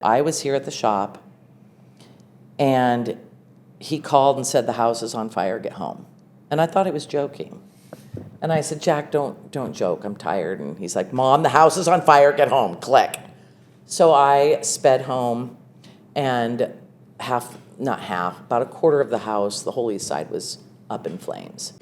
I was here at the shop, and he called and said, the house is on fire, get home. And I thought he was joking. And I said, Jack, don't joke, I'm tired. And he's like, Mom, the house is on fire, get home, click. So I sped home, and about a quarter of the house, the whole east side was up in flames.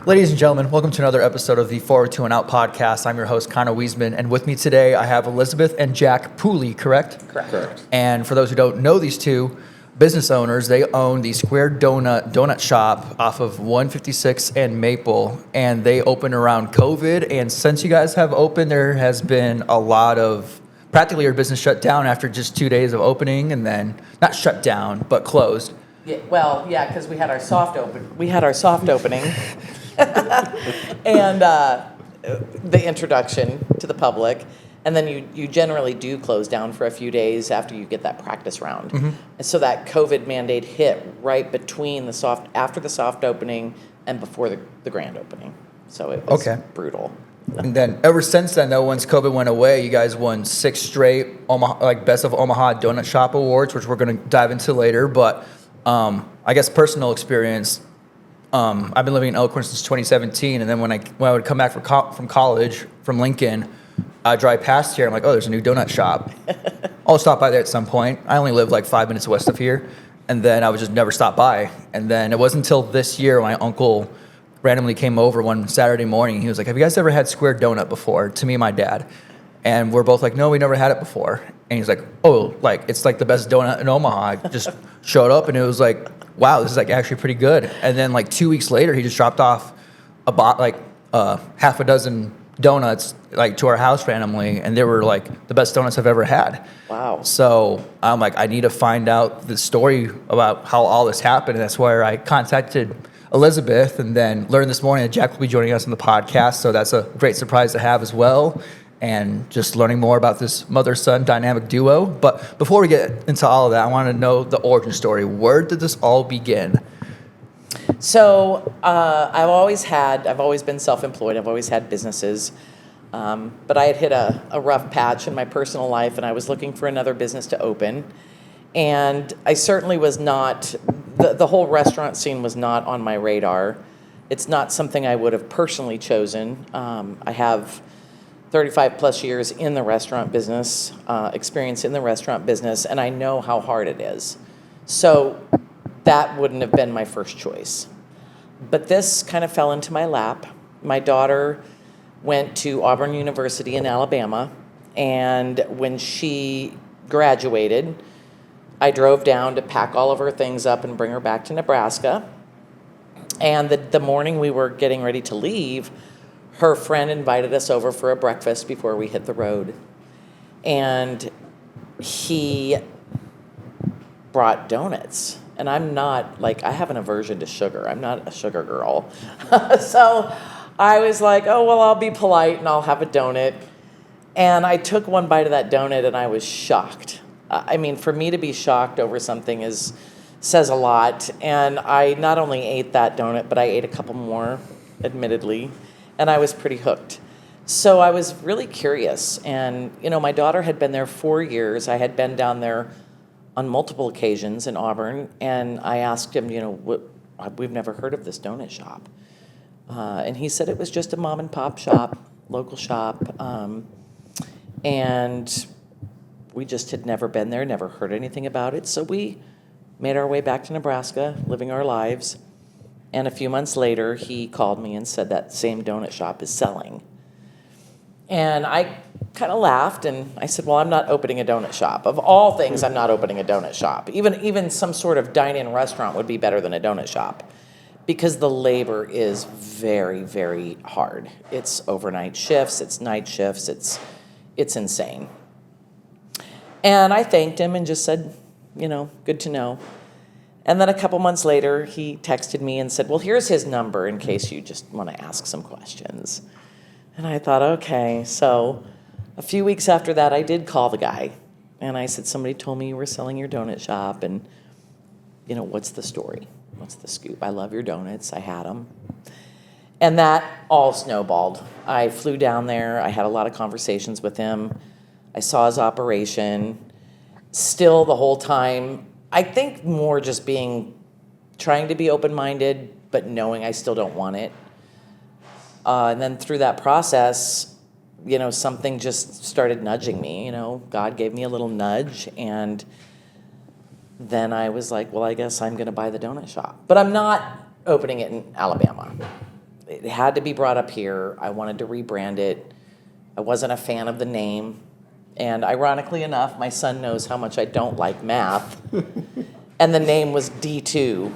Ladies and gentlemen, welcome to another episode of the Forward to and Out podcast. I'm your host, Connor Wiesman, and with me today I have Elizabeth and Jack Pooley, correct? Correct. And for those who don't know these two business owners, they own the Donut Shop off of 156 and Maple, and they opened around COVID. And since you guys have opened, there has been a lot of practically your business shut down after just 2 days of opening, and then not shut down but closed. Yeah, because we had our soft opening. And the introduction to the public, and then you generally do close down for a few days after you get that practice round. Mm-hmm. And so that COVID mandate hit right between after the soft opening and before the grand opening. So it was brutal. And then ever since then, though, once COVID went away, you guys won 6 straight Omaha, Best of Omaha Donut Shop Awards, which we're going to dive into later. But I guess personal experience. I've been living in Elkhorn since 2017, and then when I would come back from college from Lincoln, I drive past here. I'm like, oh, there's a new donut shop. I'll stop by there at some point. I only live like 5 minutes west of here, and then I would just never stop by. And then it wasn't until this year my uncle randomly came over one Saturday morning. He was like, have you guys ever had Square Donut before? To me and my dad. And we're both like, no, we never had it before. And he's like, oh, it's like the best donut in Omaha. I just showed up, and it was like, wow, this is actually pretty good. And then 2 weeks later, he just dropped off half a dozen donuts to our house randomly, and they were the best donuts I've ever had. Wow. So I'm like, I need to find out the story about how all this happened, and that's where I contacted Elizabeth, and then learned this morning that Jack will be joining us on the podcast, so that's a great surprise to have as well. And just learning more about this mother-son dynamic duo. But before we get into all of that, I want to know the origin story. Where did this all begin? So I've always been self-employed. I've always had businesses. But I had hit a rough patch in my personal life, and I was looking for another business to open. And I certainly was not, the whole restaurant scene was not on my radar. It's not something I would have personally chosen. I have 35 plus years in the restaurant business, experience in the restaurant business, and I know how hard it is. So that wouldn't have been my first choice. But this kind of fell into my lap. My daughter went to Auburn University in Alabama, and when she graduated, I drove down to pack all of her things up and bring her back to Nebraska. And the morning we were getting ready to leave, her friend invited us over for a breakfast before we hit the road. And he brought donuts. And I'm not, I have an aversion to sugar. I'm not a sugar girl. So I was like, oh, well, I'll be polite and I'll have a donut. And I took one bite of that donut and I was shocked. I mean, for me to be shocked over something says a lot. And I not only ate that donut, but I ate a couple more, admittedly. And I was pretty hooked. So I was really curious. And, my daughter had been there 4 years. I had been down there on multiple occasions in Auburn. And I asked him, we've never heard of this donut shop. And he said it was just a mom and pop shop, local shop. And we just had never been there, never heard anything about it. So we made our way back to Nebraska, living our lives. And a few months later, he called me and said that same donut shop is selling. And I kind of laughed, and I said, well, I'm not opening a donut shop. Of all things, I'm not opening a donut shop. Even some sort of dine-in restaurant would be better than a donut shop, because the labor is very, very hard. It's overnight shifts, it's night shifts, it's insane. And I thanked him and just said, good to know. And then a couple months later, he texted me and said, well, here's his number in case you just want to ask some questions. And I thought, okay. So a few weeks after that, I did call the guy. And I said, somebody told me you were selling your donut shop. And, what's the story? What's the scoop? I love your donuts. I had them. And that all snowballed. I flew down there. I had a lot of conversations with him. I saw his operation. Still the whole time, I think more just trying to be open-minded, but knowing I still don't want it. And then through that process, something just started nudging me. God gave me a little nudge, and then I was like, well, I guess I'm going to buy the donut shop. But I'm not opening it in Alabama. It had to be brought up here. I wanted to rebrand it. I wasn't a fan of the name. And ironically enough, my son knows how much I don't like math. And the name was D2.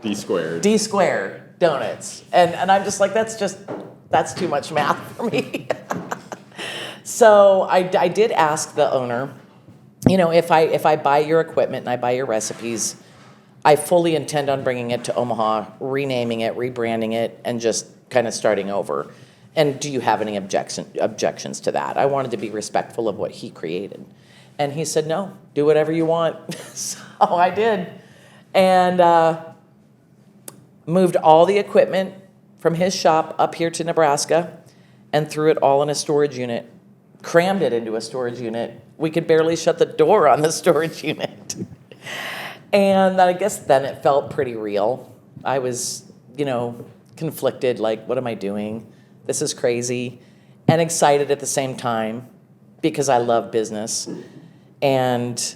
D squared. D squared donuts. And I'm just like, that's too much math for me. So I did ask the owner, if I buy your equipment and I buy your recipes, I fully intend on bringing it to Omaha, renaming it, rebranding it, and just kind of starting over. And do you have any objections to that? I wanted to be respectful of what he created. And he said, no, do whatever you want. So I did. And moved all the equipment from his shop up here to Nebraska and threw it all in a storage unit, crammed it into a storage unit. We could barely shut the door on the storage unit. And I guess then it felt pretty real. I was, conflicted, like, what am I doing? This is crazy. And excited at the same time because I love business. And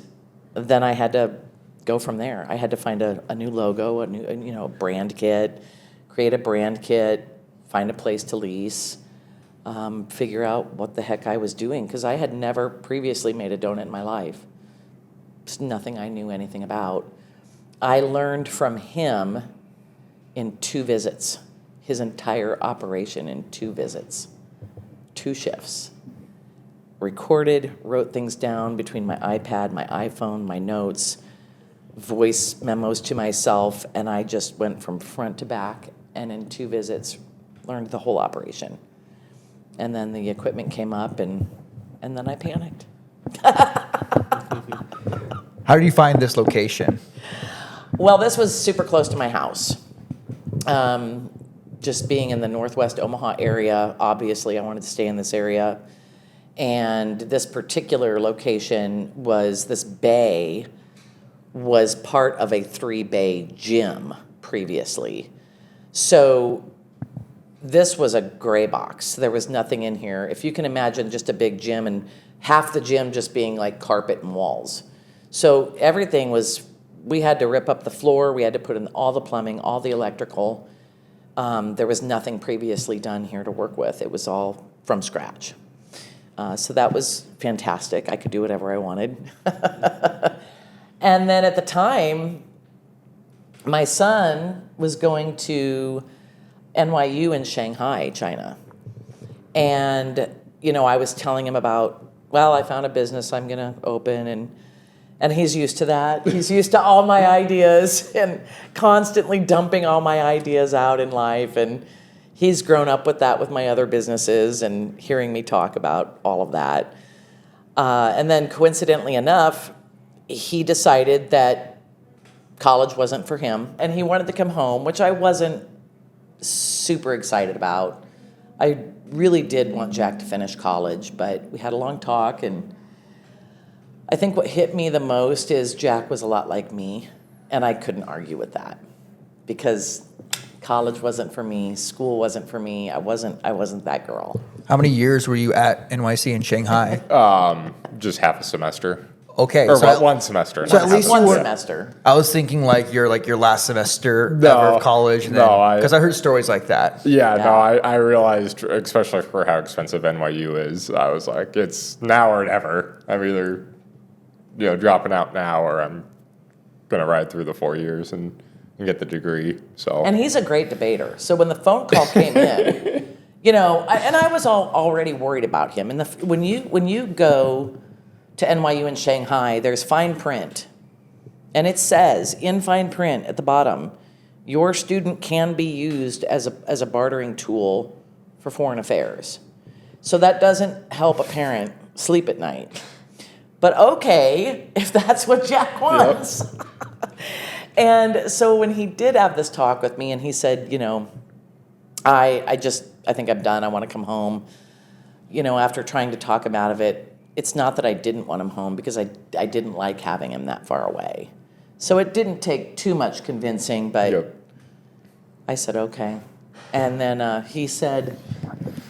then I had to go from there. I had to find a new logo, a new, brand kit, create a brand kit, find a place to lease, figure out what the heck I was doing, because I had never previously made a donut in my life. It's nothing I knew anything about. I learned from him in 2 visits, his entire operation in 2 visits, 2 shifts. Recorded, wrote things down between my iPad, my iPhone, my notes, voice memos to myself, and I just went from front to back, and in 2 visits, learned the whole operation. And then the equipment came up, and then I panicked. How did you find this location? Well, this was super close to my house. Just being in the northwest Omaha area, obviously I wanted to stay in this area. And this particular location this bay was part of a 3-bay gym previously. So this was a gray box. There was nothing in here. If you can imagine just a big gym and half the gym just being like carpet and walls. So everything we had to rip up the floor. We had to put in all the plumbing, all the electrical. There was nothing previously done here to work with. It was all from scratch. So that was fantastic. I could do whatever I wanted. And then at the time, my son was going to NYU in Shanghai, China. And, I was telling him about, I found a business I'm going to open, and he's used to that. He's used to all my ideas and constantly dumping all my ideas out in life. And he's grown up with that with my other businesses and hearing me talk about all of that. And then coincidentally enough, he decided that college wasn't for him and he wanted to come home, which I wasn't super excited about. I really did want Jack to finish college, but we had a long talk, and I think what hit me the most is Jack was a lot like me, and I couldn't argue with that because college wasn't for me, school wasn't for me. I wasn't that girl. How many years were you at NYC in Shanghai? Just half a semester. Okay, Or so one semester. so not at half least a One you were- semester. I was thinking your last semester No. ever of college. No, because I heard stories like that. Yeah, Yeah. no, I realized, especially for how expensive NYU is, I was like, it's now or never. I'm either, dropping out now, or I'm gonna ride through the 4 years and get the degree. So And he's a great debater. So when the phone call came in, I was already worried about him. And when you go to NYU in Shanghai, there's fine print. And it says in fine print at the bottom, your student can be used as a bartering tool for foreign affairs. So that doesn't help a parent sleep at night. But okay, if that's what Jack wants. Yep. And so when he did have this talk with me and he said, I think I'm done. I want to come home. After trying to talk him out of it, it's not that I didn't want him home because I didn't like having him that far away. So it didn't take too much convincing, but Yep. I said, okay. And then he said,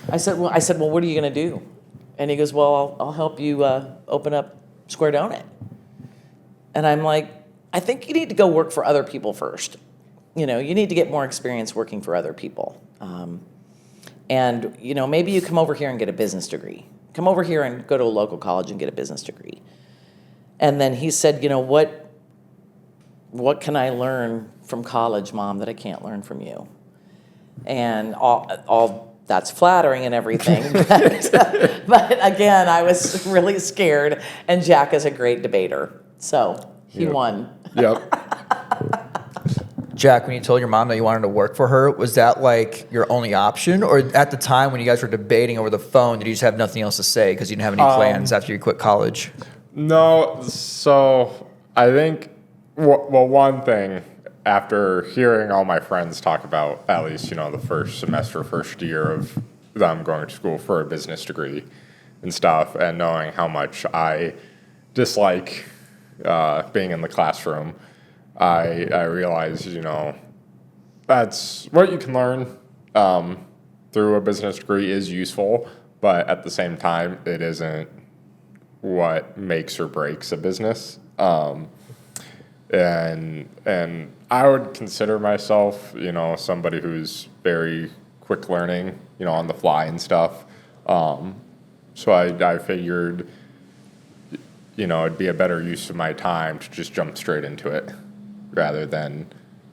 I said, well, what are you going to do? And he goes, well, I'll help you open up Square Donut. And I'm like, I think you need to go work for other people first. You need to get more experience working for other people. And maybe you come over here and get a business degree. Come over here and go to a local college and get a business degree. And then he said, what can I learn from college, Mom, that I can't learn from you? And all that's flattering and everything. But again, I was really scared. And Jack is a great debater. So he won. Yep. Jack, when you told your mom that you wanted to work for her, was that like your only option? Or at the time when you guys were debating over the phone, did you just have nothing else to say because you didn't have any plans after you quit college? No, so I think, well, one thing, after hearing all my friends talk about at least, the first semester, first year of them going to school for a business degree and stuff, and knowing how much I dislike being in the classroom, I realized, that's what you can learn through a business degree is useful, but at the same time, it isn't what makes or breaks a business. And I would consider myself, somebody who's very quick learning, on the fly and stuff. So I figured, it'd be a better use of my time to just jump straight into it rather than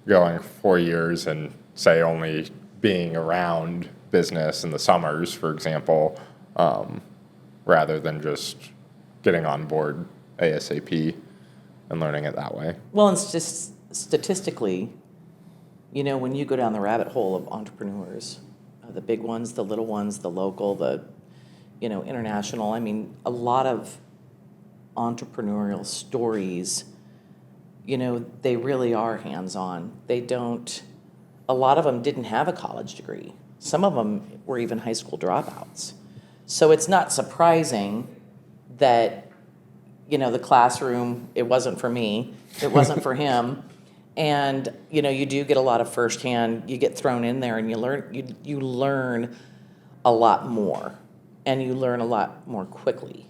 going 4 years and say only being around business in the summers, for example, rather than just getting on board ASAP and learning it that way. Well, it's just statistically, when you go down the rabbit hole of entrepreneurs, the big ones, the little ones, the local, the, international, a lot of entrepreneurial stories, they really are hands-on. A lot of them didn't have a college degree. Some of them were even high school dropouts. So it's not surprising that, the classroom, it wasn't for me, it wasn't for him. And, you do get a lot of firsthand, you get thrown in there and you learn a lot more, and you learn a lot more quickly.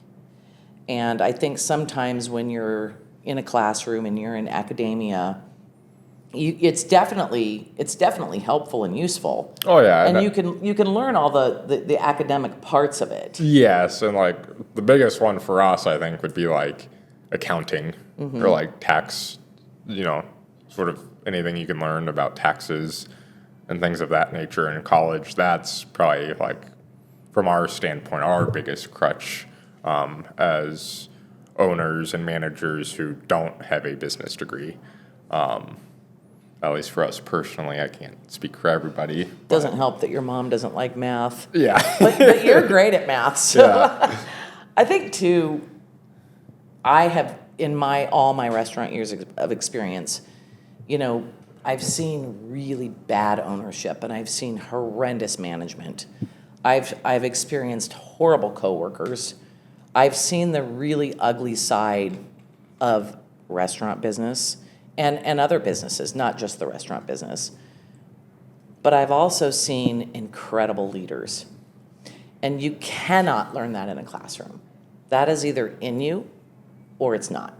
And I think sometimes when you're in a classroom and you're in academia, it's definitely helpful and useful. Oh yeah, and you can learn all the academic parts of it. yes, and like the biggest one for us, I think, would be like accounting or like tax. Sort of anything you can learn about taxes and things of that nature in college. That's probably like, from our standpoint, our biggest crutch as owners and managers who don't have a business degree. At least for us personally, I can't speak for everybody. Doesn't help that your mom doesn't like math. Yeah. but you're great at math. So Yeah. I think too, I have in all my restaurant years of experience, I've seen really bad ownership and I've seen horrendous management. I've experienced horrible coworkers. I've seen the really ugly side of restaurant business and other businesses, not just the restaurant business. But I've also seen incredible leaders. And you cannot learn that in a classroom. That is either in you or it's not.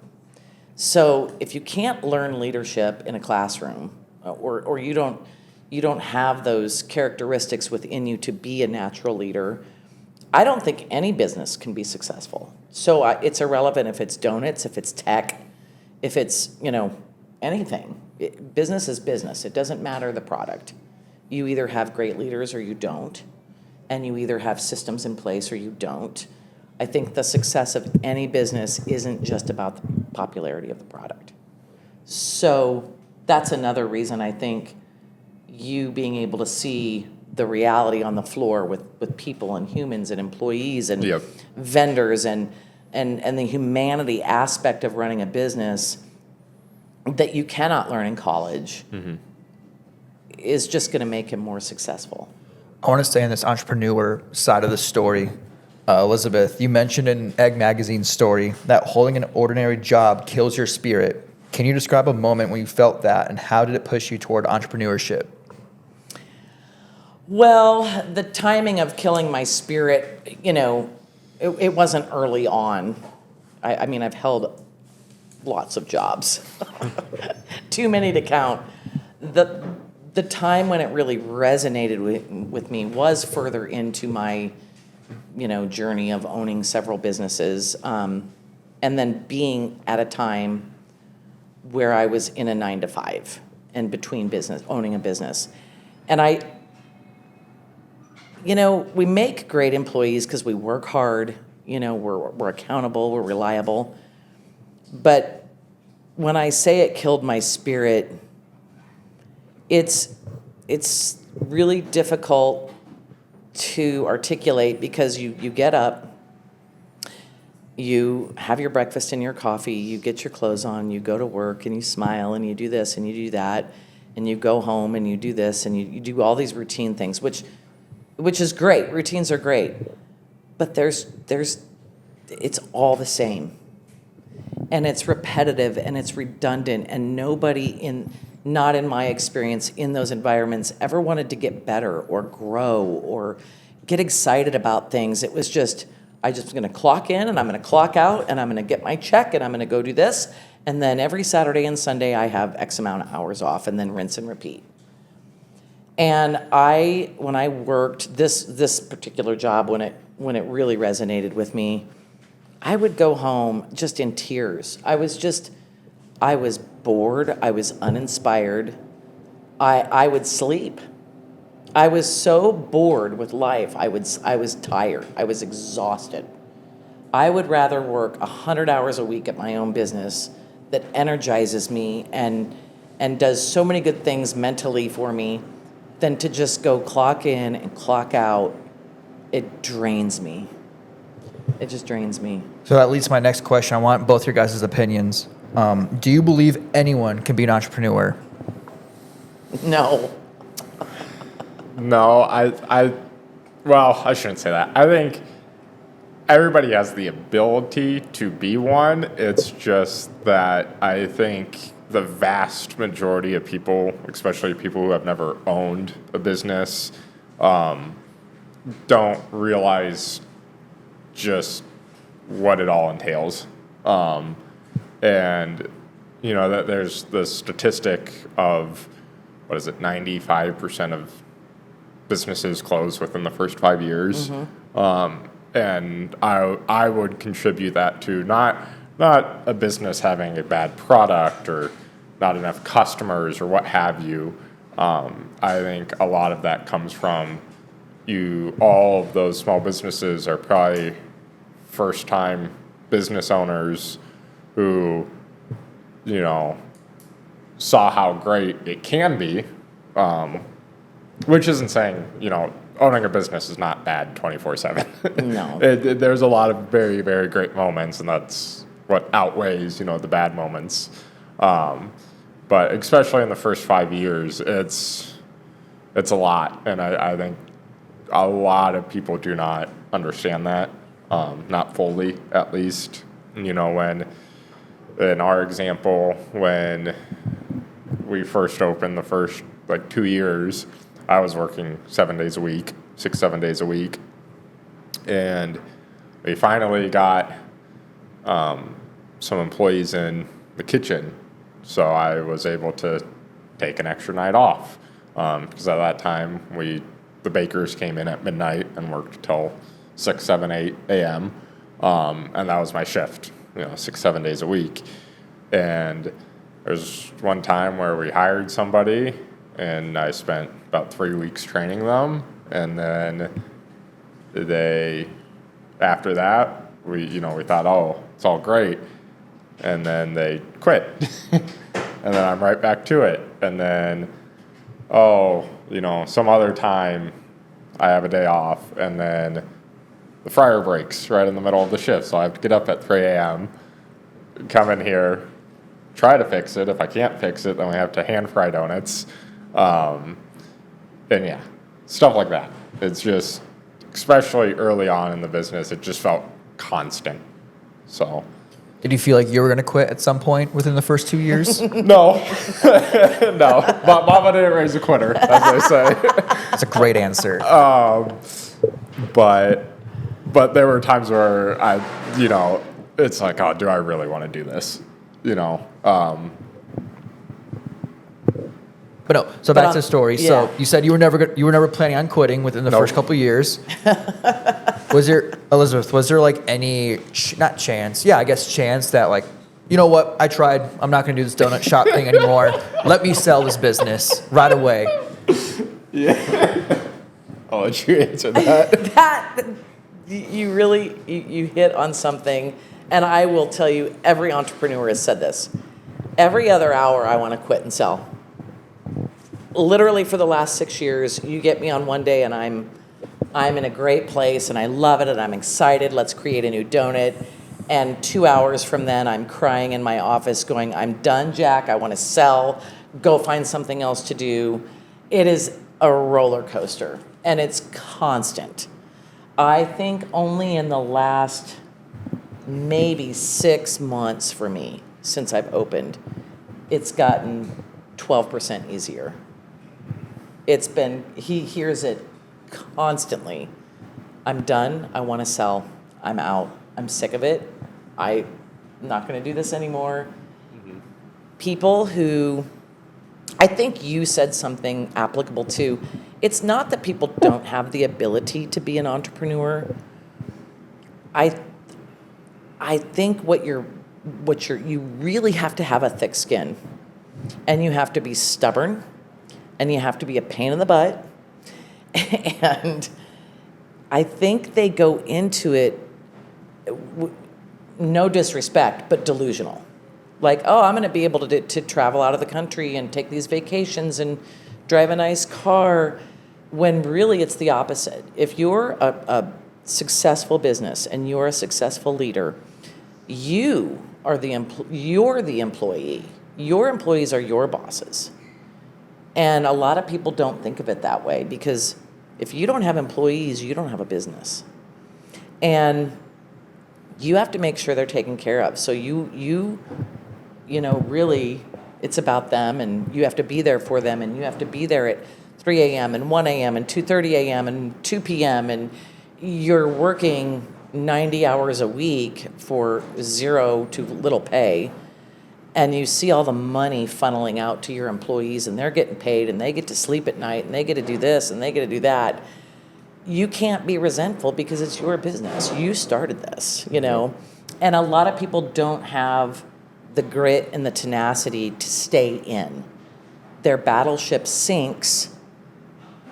So if you can't learn leadership in a classroom, or you don't have those characteristics within you to be a natural leader, I don't think any business can be successful. So it's irrelevant if it's donuts, if it's tech, if it's, anything. Business is business. It doesn't matter the product. You either have great leaders or you don't, and you either have systems in place or you don't. I think the success of any business isn't just about the popularity of the product. So that's another reason I think you being able to see the reality on the floor with people and humans and employees and Yep. vendors and the humanity aspect of running a business that you cannot learn in college is just going to make him more successful. I want to stay on this entrepreneur side of the story. Elizabeth, you mentioned in Egg Magazine's story that holding an ordinary job kills your spirit. Can you describe a moment when you felt that, and how did it push you toward entrepreneurship? Well, the timing of killing my spirit, it wasn't early on. I mean, I've held lots of jobs, too many to count. The time when it really resonated with me was further into my, journey of owning several businesses, and then being at a time where I was in a 9 to 5 and between owning a business. And we make great employees because we work hard, we're accountable, we're reliable. But when I say it killed my spirit, it's really difficult to articulate because you get up, you have your breakfast and your coffee, you get your clothes on, you go to work and you smile and you do this and you do that, and you go home and you do this and you do all these routine things, which is great. Routines are great, but it's all the same, and it's repetitive and it's redundant, and nobody not in my experience in those environments ever wanted to get better or grow or get excited about things. It was just, I just going to clock in and I'm going to clock out and I'm going to get my check and I'm going to go do this. And then every Saturday and Sunday I have X amount of hours off, and then rinse and repeat. And when I worked this particular job, when it really resonated with me, I would go home just in tears. I was bored. I was uninspired. I would sleep. I was so bored with life. I was tired. I was exhausted. I would rather work 100 hours a week at my own business that energizes me and does so many good things mentally for me than to just go clock in and clock out. It drains me. It just drains me. So that leads to my next question. I want both your guys' opinions. Do you believe anyone can be an entrepreneur? No. No, well, I shouldn't say that. I think everybody has the ability to be one. It's just that I think the vast majority of people, especially people who have never owned a business, don't realize just what it all entails. And, that there's the statistic of, 95% of businesses close within the first 5 years. Mm-hmm. And I would contribute that to not a business having a bad product or not enough customers or what have you. I think a lot of that comes from all of those small businesses are probably first-time business owners who, saw how great it can be, which isn't saying, owning a business is not bad 24/7. No. There's a lot of very, very great moments, and that's what outweighs, the bad moments. But especially in the first 5 years, it's a lot, and I think a lot of people do not understand that, not fully, at least. When, in our example, when we first opened the first 2 years, I was working 7 days a week, 7 days a week. And we finally got some employees in the kitchen. So I was able to take an extra night off. Because at that time, the bakers came in at midnight and worked till 6, 7, 8 a.m. And that was my shift, 6, 7 days a week. And there's one time where we hired somebody and I spent about 3 weeks training them. And then after that, we thought, oh, it's all great. And then they quit. And then I'm right back to it. And then, some other time I have a day off, and then the fryer breaks right in the middle of the shift. So I have to get up at 3 a.m., come in here, try to fix it. If I can't fix it, then we have to hand fry donuts. And yeah, stuff like that. It's just, especially early on in the business, it just felt constant. So. Did you feel like you were going to quit at some point within the first 2 years? No. No. Mama didn't raise a quitter, as they say. That's a great answer. But there were times where it's like, oh, do I really want to do this? But no, so back to the story. Yeah. So you said you were never planning on quitting within the first couple of years. Was there like any chance that like, you know what, I tried, I'm not going to do this donut shop thing anymore. Let me sell this business right away. Yeah. I'll let you answer that. You really you hit on something, and I will tell you, every entrepreneur has said this. Every other hour I want to quit and sell. Literally for the last 6 years, you get me on one day and I'm in a great place and I love it and I'm excited. Let's create a new donut. And 2 hours from then, I'm crying in my office going, I'm done, Jack. I want to sell. Go find something else to do. It is a roller coaster and it's constant. I think only in the last maybe 6 months for me since I've opened, it's gotten 12% easier. He hears it constantly. I'm done. I want to sell. I'm out. I'm sick of it. I'm not going to do this anymore. Mm-hmm. People who, I think you said something applicable too. It's not that people don't have the ability to be an entrepreneur. I think you really have to have a thick skin, and you have to be stubborn, and you have to be a pain in the butt. And I think they go into it, no disrespect, but delusional. Like, oh, I'm going to be able to travel out of the country and take these vacations and drive a nice car, when really it's the opposite. If you're a successful business and you're a successful leader, you're the employee. Your employees are your bosses. And a lot of people don't think of it that way, because if you don't have employees, you don't have a business. And you have to make sure they're taken care of. So really, it's about them, and you have to be there for them, and you have to be there at 3 a.m. and 1 a.m. and 2:30 a.m. and 2 p.m. and you're working 90 hours a week for zero to little pay, and you see all the money funneling out to your employees, and they're getting paid, and they get to sleep at night, and they get to do this, and they get to do that. You can't be resentful because it's your business. You started this, And a lot of people don't have the grit and the tenacity to stay in. Their battleship sinks,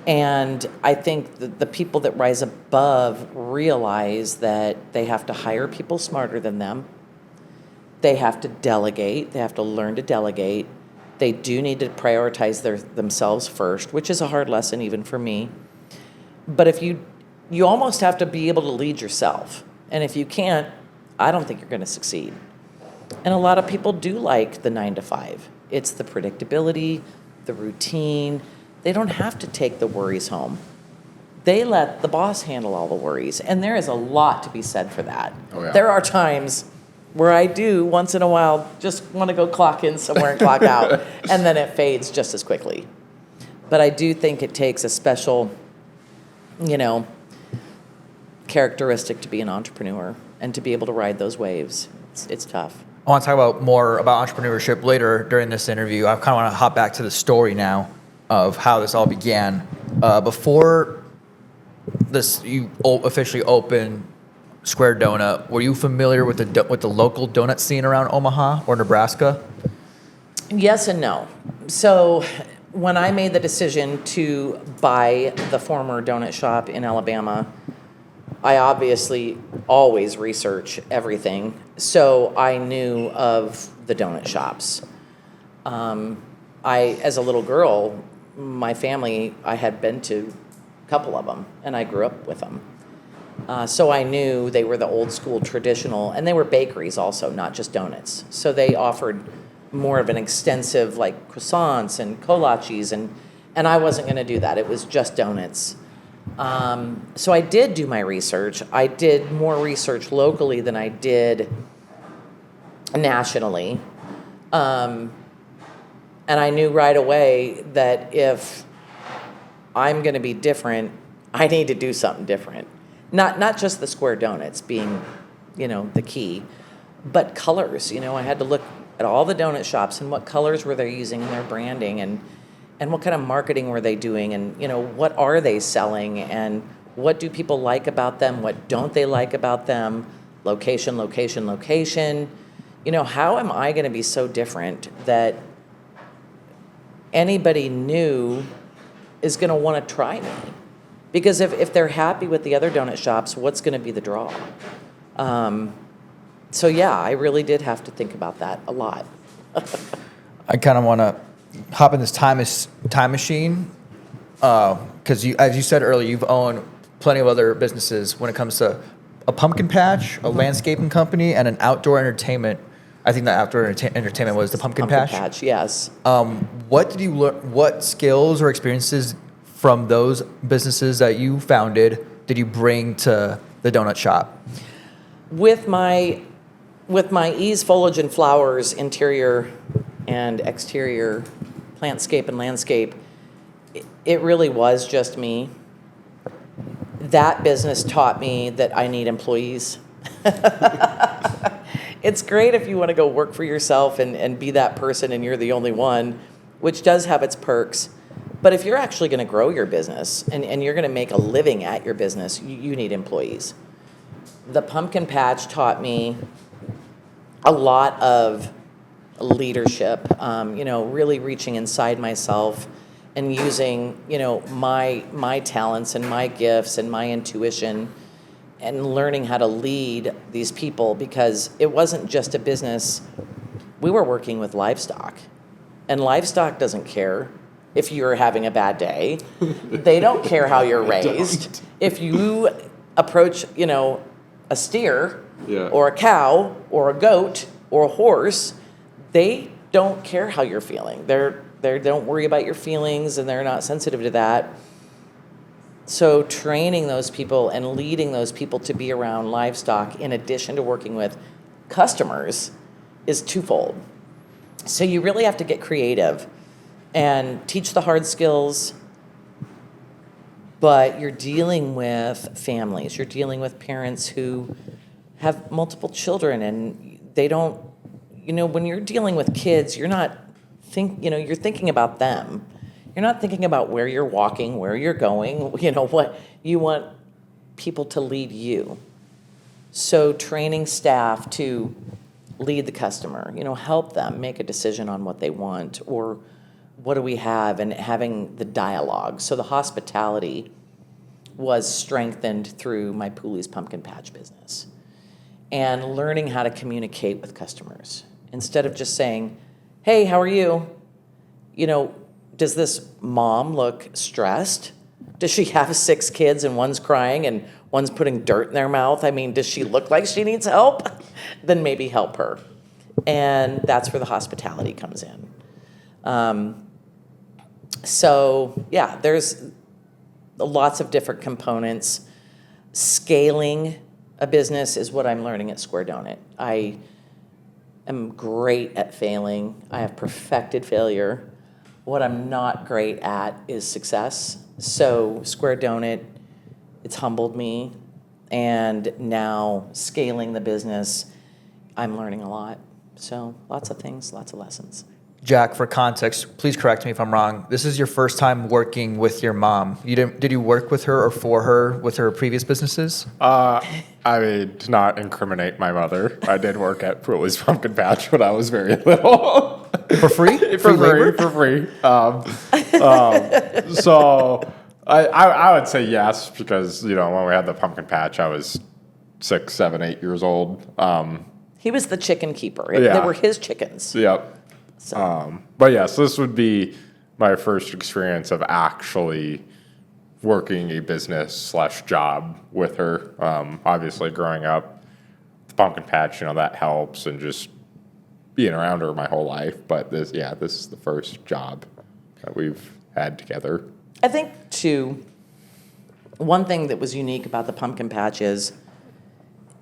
and I think the people that rise above realize that they have to hire people smarter than them. They have to delegate. They have to learn to delegate. They do need to prioritize themselves first, which is a hard lesson even for me. But if you almost have to be able to lead yourself. And if you can't, I don't think you're going to succeed. And a lot of people do like the 9 to 5. It's the predictability, the routine. They don't have to take the worries home. They let the boss handle all the worries. And there is a lot to be said for that. Oh, yeah. There are times where I do, once in a while, just want to go clock in somewhere and clock out. And then it fades just as quickly. But I do think it takes a special, characteristic to be an entrepreneur and to be able to ride those waves. It's tough. I want to talk more about entrepreneurship later during this interview. I kind of want to hop back to the story now of how this all began. Before you officially opened Square Donut, were you familiar with the local donut scene around Omaha or Nebraska? Yes and no. So when I made the decision to buy the former donut shop in Alabama, I obviously always research everything. So I knew of the donut shops. As a little girl, my family, I had been to a couple of them, and I grew up with them. So I knew they were the old school traditional, and they were bakeries also, not just donuts. So they offered more of an extensive, like croissants and kolaches, and I wasn't going to do that. It was just donuts. So I did do my research. I did more research locally than I did nationally. And I knew right away that if I'm going to be different, I need to do something different. Not just the square donuts being, the key, but colors. I had to look at all the donut shops and what colors were they using in their branding, and what kind of marketing were they doing, and what are they selling, and what do people like about them, what don't they like about them, location, location, location. How am I going to be so different that anybody new is going to want to try me? Because if they're happy with the other donut shops, what's going to be the draw? So yeah, I really did have to think about that a lot. I kind of want to hop in this time machine because as you said earlier, you've owned plenty of other businesses when it comes to a pumpkin patch, a landscaping company, and an outdoor entertainment. I think that outdoor entertainment was the pumpkin patch. Yes. What did you learn? What skills or experiences from those businesses that you founded did you bring to the donut shop? With my Ease Foliage and Flowers interior and exterior plantscape and landscape, it really was just me. That business taught me that I need employees. It's great if you want to go work for yourself and be that person and you're the only one, which does have its perks. But if you're actually going to grow your business and you're going to make a living at your business, you need employees. The pumpkin patch taught me a lot of leadership, really reaching inside myself and using, my talents and my gifts and my intuition and learning how to lead these people, because it wasn't just a business. We were working with livestock, and livestock doesn't care if you're having a bad day. They don't care how you're raised. If you approach, a steer or a cow or a goat or a horse, they don't care how you're feeling. They don't worry about your feelings, and they're not sensitive to that. So training those people and leading those people to be around livestock in addition to working with customers is twofold. So you really have to get creative and teach the hard skills, but you're dealing with families. You're dealing with parents who have multiple children, and they don't, when you're dealing with kids, you're thinking about them. You're not thinking about where you're walking, where you're going, what you want people to lead you. So training staff to lead the customer, help them make a decision on what they want or what do we have, and having the dialogue. So the hospitality was strengthened through my Pooley's Pumpkin Patch business, and learning how to communicate with customers instead of just saying, hey, how are you? Does this mom look stressed? Does she have 6 kids and one's crying and one's putting dirt in their mouth? I mean, does she look like she needs help? Then maybe help her. And that's where the hospitality comes in. So yeah, there's lots of different components. Scaling a business is what I'm learning at Square Donut. I am great at failing. I have perfected failure. What I'm not great at is success. So Square Donut, it's humbled me. And now scaling the business, I'm learning a lot. So lots of things, lots of lessons. Jack, for context, please correct me if I'm wrong. This is your first time working with your mom. Did you work with her or for her with her previous businesses? To not incriminate my mother, I did work at Pooley's Pumpkin Patch when I was very little. For free? For free. So I would say yes, because, when we had the pumpkin patch, I was 6, 7, 8 years old. He was the chicken keeper. Yeah. They were his chickens. Yep. So. But yes, this would be my first experience of actually working a business / job with her. Obviously, growing up, the pumpkin patch, that helps, and just being around her my whole life. But this is the first job that we've had together. I think, too, one thing that was unique about the pumpkin patch is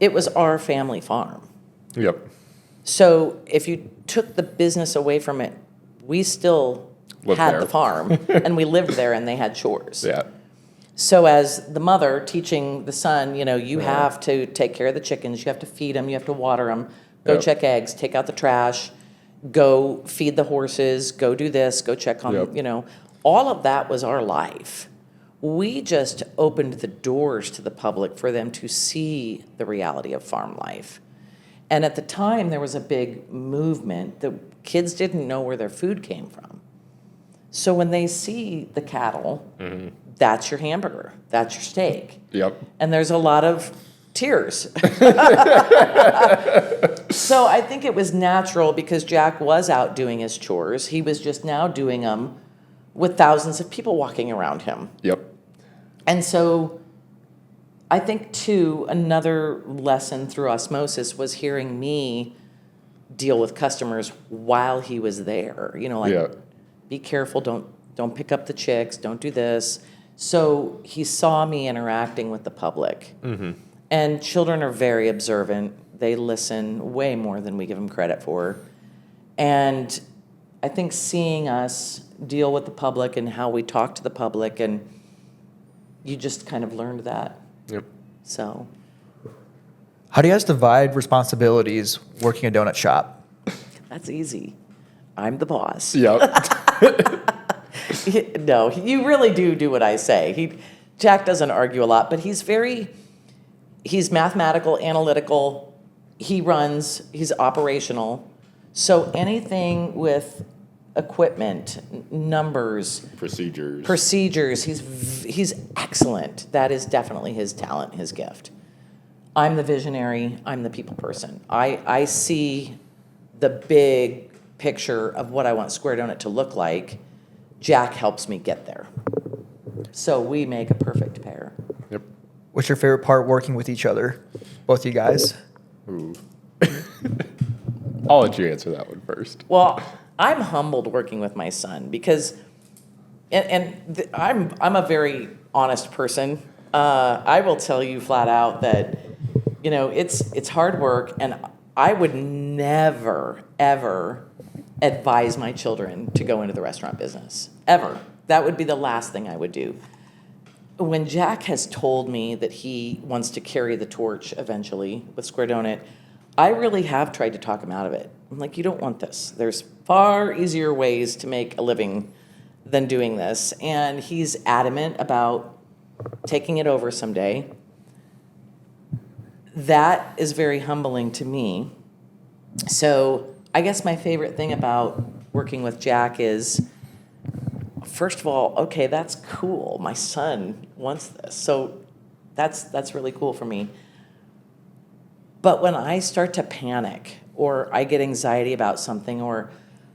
it was our family farm. Yep. So if you took the business away from it, we still Lived had there. the farm and we lived there and they had chores. Yeah. So as the mother teaching the son, you have to take care of the chickens, you have to feed them, you have to water them, go Yep. check eggs, take out the trash, go feed the horses, go do this, go check on, Yep. all of that was our life. We just opened the doors to the public for them to see the reality of farm life. And at the time, there was a big movement that kids didn't know where their food came from. So when they see the cattle, that's your hamburger, that's your steak. Yep. And there's a lot of tears. So I think it was natural because Jack was out doing his chores. He was just now doing them with thousands of people walking around him. Yep. And so I think, too, another lesson through osmosis was hearing me deal with customers while he was there. Yeah. Be careful, don't pick up the chicks, don't do this. So he saw me interacting with the public. And children are very observant. They listen way more than we give them credit for. And I think seeing us deal with the public and how we talk to the public, and you just kind of learned that. Yep. So How do you guys divide responsibilities working a donut shop? that's easy. I'm the boss. Yep. No, you really do what I say. Jack doesn't argue a lot, but he's mathematical, analytical. He's operational. So anything with equipment, numbers, procedures, he's excellent. That is definitely his talent, his gift. I'm the visionary. I'm the people person. I see the big picture of what I want Square Donut to look like. Jack helps me get there. So we make a perfect pair. Yep. What's your favorite part working with each other, both you guys? Ooh. I'll let you answer that one first. Well, I'm humbled working with my son because, I'm a very honest person. I will tell you flat out that, it's hard work, and I would never, ever advise my children to go into the restaurant business, ever. That would be the last thing I would do. When Jack has told me that he wants to carry the torch eventually with Square Donut, I really have tried to talk him out of it. I'm like, you don't want this. There's far easier ways to make a living than doing this. And he's adamant about taking it over someday. That is very humbling to me. So I guess my favorite thing about working with Jack is, first of all, okay, that's cool. My son wants this. So that's really cool for me. But when I start to panic or I get anxiety about something or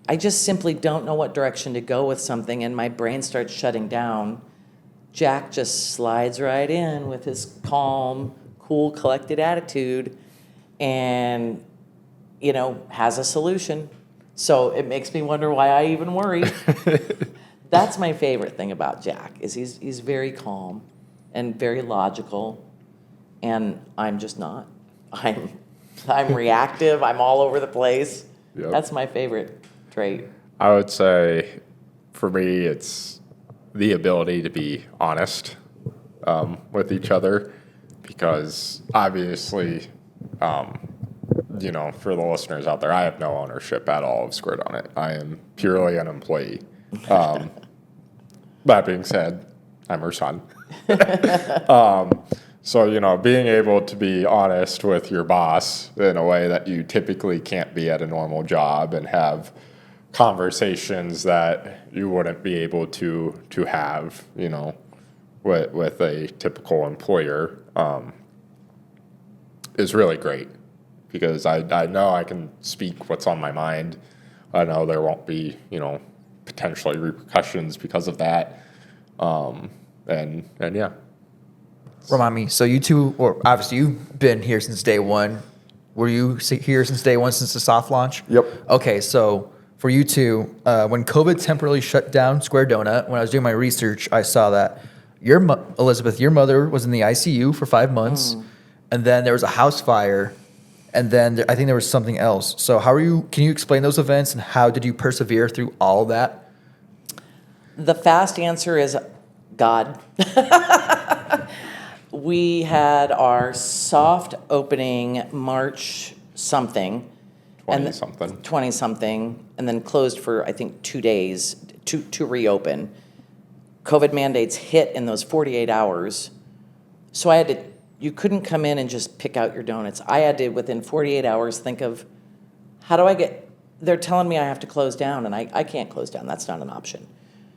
I just simply don't know what direction to go with something and my brain starts shutting down, Jack just slides right in with his calm, cool, collected attitude and, has a solution. So it makes me wonder why I even worry. That's my favorite thing about Jack is he's very calm and very logical, and I'm just not. I'm reactive. I'm all over the place. Yep. That's my favorite trait. I would say, for me, it's the ability to be honest with each other, because obviously, for the listeners out there, I have no ownership at all of Square Donut. I am purely an employee. That being said, I'm her son. So, being able to be honest with your boss in a way that you typically can't be at a normal job and have conversations that you wouldn't be able to have, with a typical employer, is really great, because I know I can speak what's on my mind. I know there won't be, potentially repercussions because of that. And yeah. Remind me, so you two, or obviously you've been here since day one. Were you here since day one, since the soft launch? Yep. Okay, so for you two, when COVID temporarily shut down Square Donut, when I was doing my research, I saw that Elizabeth, your mother was in the ICU for 5 months, and then there was a house fire, and then I think there was something else. So can you explain those events, and how did you persevere through all that? The fast answer is God. We had our soft opening March something. 20 something, and then closed for, I think, 2 days to reopen. COVID mandates hit in those 48 hours. So you couldn't come in and just pick out your donuts. I had to, within 48 hours, think of, they're telling me I have to close down, and I can't close down. That's not an option.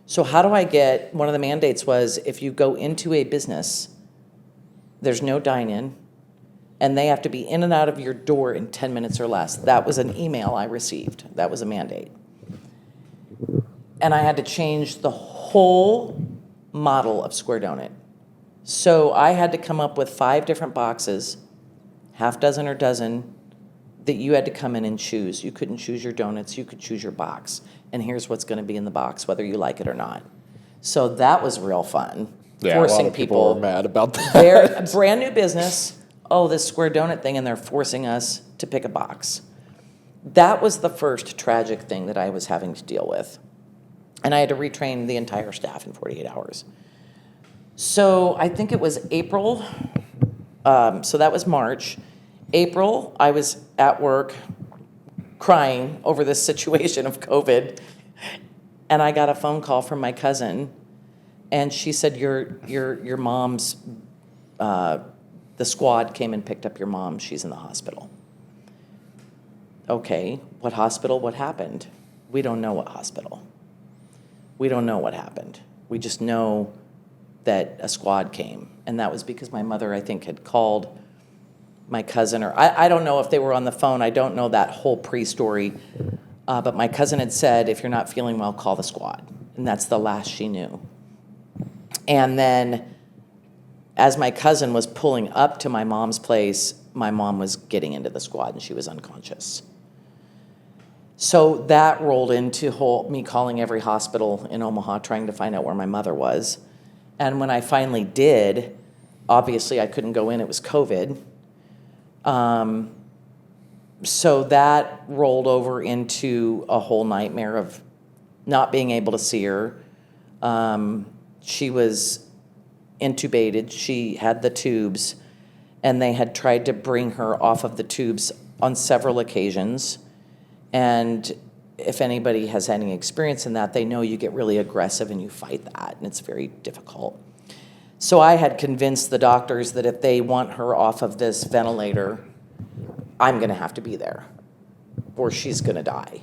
So how do I one of the mandates was, if you go into a business, there's no dine-in, and they have to be in and out of your door in 10 minutes or less. That was an email I received. That was a mandate. And I had to change the whole model of Square Donut. So I had to come up with 5 different boxes, half dozen or dozen, that you had to come in and choose. You couldn't choose your donuts, you could choose your box. And here's what's going to be in the box, whether you like it or not. So that was real fun. Yeah, forcing a lot of people were mad about that. They're a brand new business. Oh, this Square Donut thing, and they're forcing us to pick a box. That was the first tragic thing that I was having to deal with. And I had to retrain the entire staff in 48 hours. So I think it was April. So that was March. April, I was at work crying over this situation of COVID. And I got a phone call from my cousin. And she said, your mom's, the squad came and picked up your mom. She's in the hospital. Okay, what hospital? What happened? We don't know what hospital. We don't know what happened. We just know that a squad came. And that was because my mother, I think, had called my cousin, or I don't know if they were on the phone. I don't know that whole pre-story. But my cousin had said, if you're not feeling well, call the squad. And that's the last she knew. And then as my cousin was pulling up to my mom's place, my mom was getting into the squad and she was unconscious. So that rolled into me calling every hospital in Omaha trying to find out where my mother was. And when I finally did, obviously I couldn't go in, it was COVID. So that rolled over into a whole nightmare of not being able to see her. She was intubated, she had the tubes, and they had tried to bring her off of the tubes on several occasions. And if anybody has any experience in that, they know you get really aggressive and you fight that, and it's very difficult. So I had convinced the doctors that if they want her off of this ventilator, I'm going to have to be there, or she's going to die.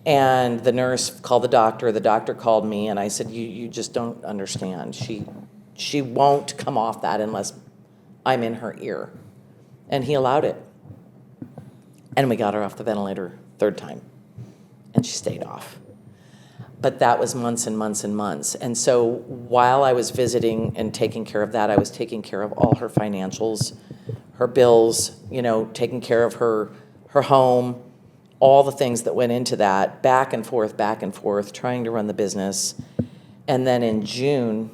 And the nurse called the doctor called me, and I said, you just don't understand. She won't come off that unless I'm in her ear. And he allowed it. And we got her off the ventilator 3rd time, and she stayed off. But that was months and months and months. And so while I was visiting and taking care of that, I was taking care of all her financials, her bills, taking care of her home, all the things that went into that, back and forth, trying to run the business. And then in June,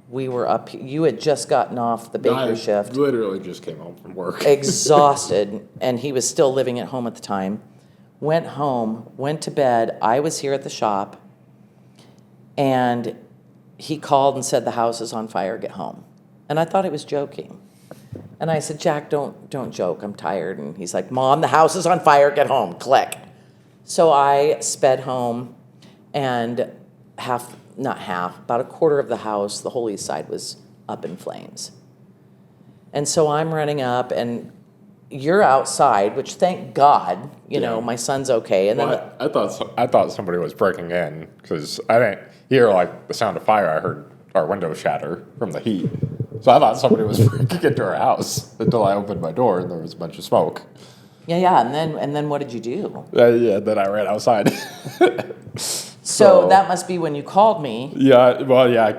we were up. You had just gotten off the bakery shift. Literally just came home from work. Exhausted, and he was still living at home at the time. Went home, went to bed. I was here at the shop, and he called and said, the house is on fire, get home. And I thought he was joking. And I said, Jack, don't joke, I'm tired. And he's like, Mom, the house is on fire, get home, click. So I sped home, and about a quarter of the house, the whole east side was up in flames. And so I'm running up, and you're outside, which thank God, my son's okay. And then I thought somebody was breaking in, because I didn't hear the sound of fire. I heard our window shatter from the heat. So I thought somebody was breaking into our house until I opened my door and there was a bunch of smoke. Yeah. And then what did you do? Then I ran outside. So that must be when you called me. Yeah,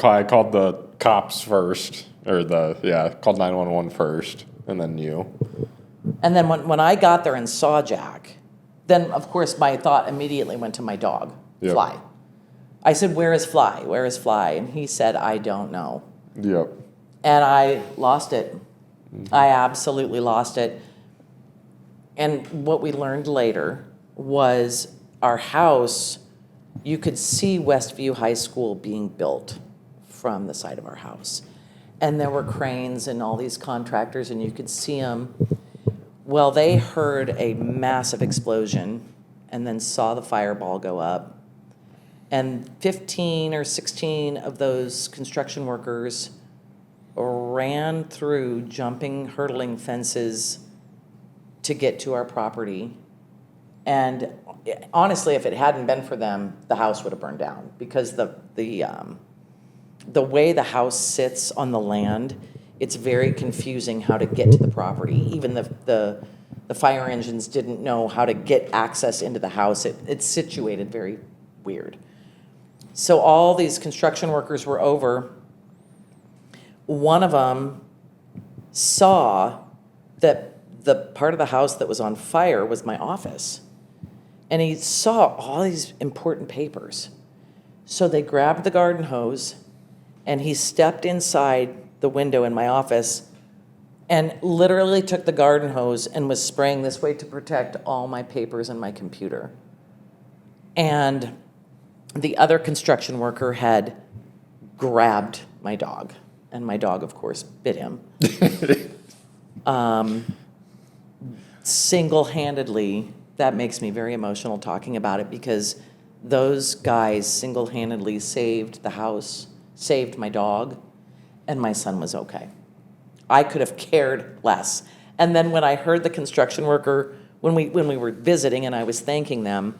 I called the cops first, called 911 first, and then you. And then when I got there and saw Jack, then of course my thought immediately went to my dog, Yep. Fly. I said, where is Fly? Where is Fly? And he said, I don't know. Yep. And I lost it. I absolutely lost it. And what we learned later was our house, you could see Westview High School being built from the side of our house. And there were cranes and all these contractors, and you could see them. Well, they heard a massive explosion and then saw the fireball go up. And 15 or 16 of those construction workers ran through, jumping, hurdling fences to get to our property. And honestly, if it hadn't been for them, the house would have burned down, because the way the house sits on the land, it's very confusing how to get to the property. Even the fire engines didn't know how to get access into the house. It's situated very weird. So all these construction workers were over. One of them saw that the part of the house that was on fire was my office. And he saw all these important papers. So they grabbed the garden hose, and he stepped inside the window in my office and literally took the garden hose and was spraying this way to protect all my papers and my computer. And the other construction worker had grabbed my dog, and my dog, of course, bit him. Single-handedly, that makes me very emotional talking about it, because those guys single-handedly saved the house, saved my dog, and my son was okay. I could have cared less. And then when I heard the construction worker, when we were visiting and I was thanking them,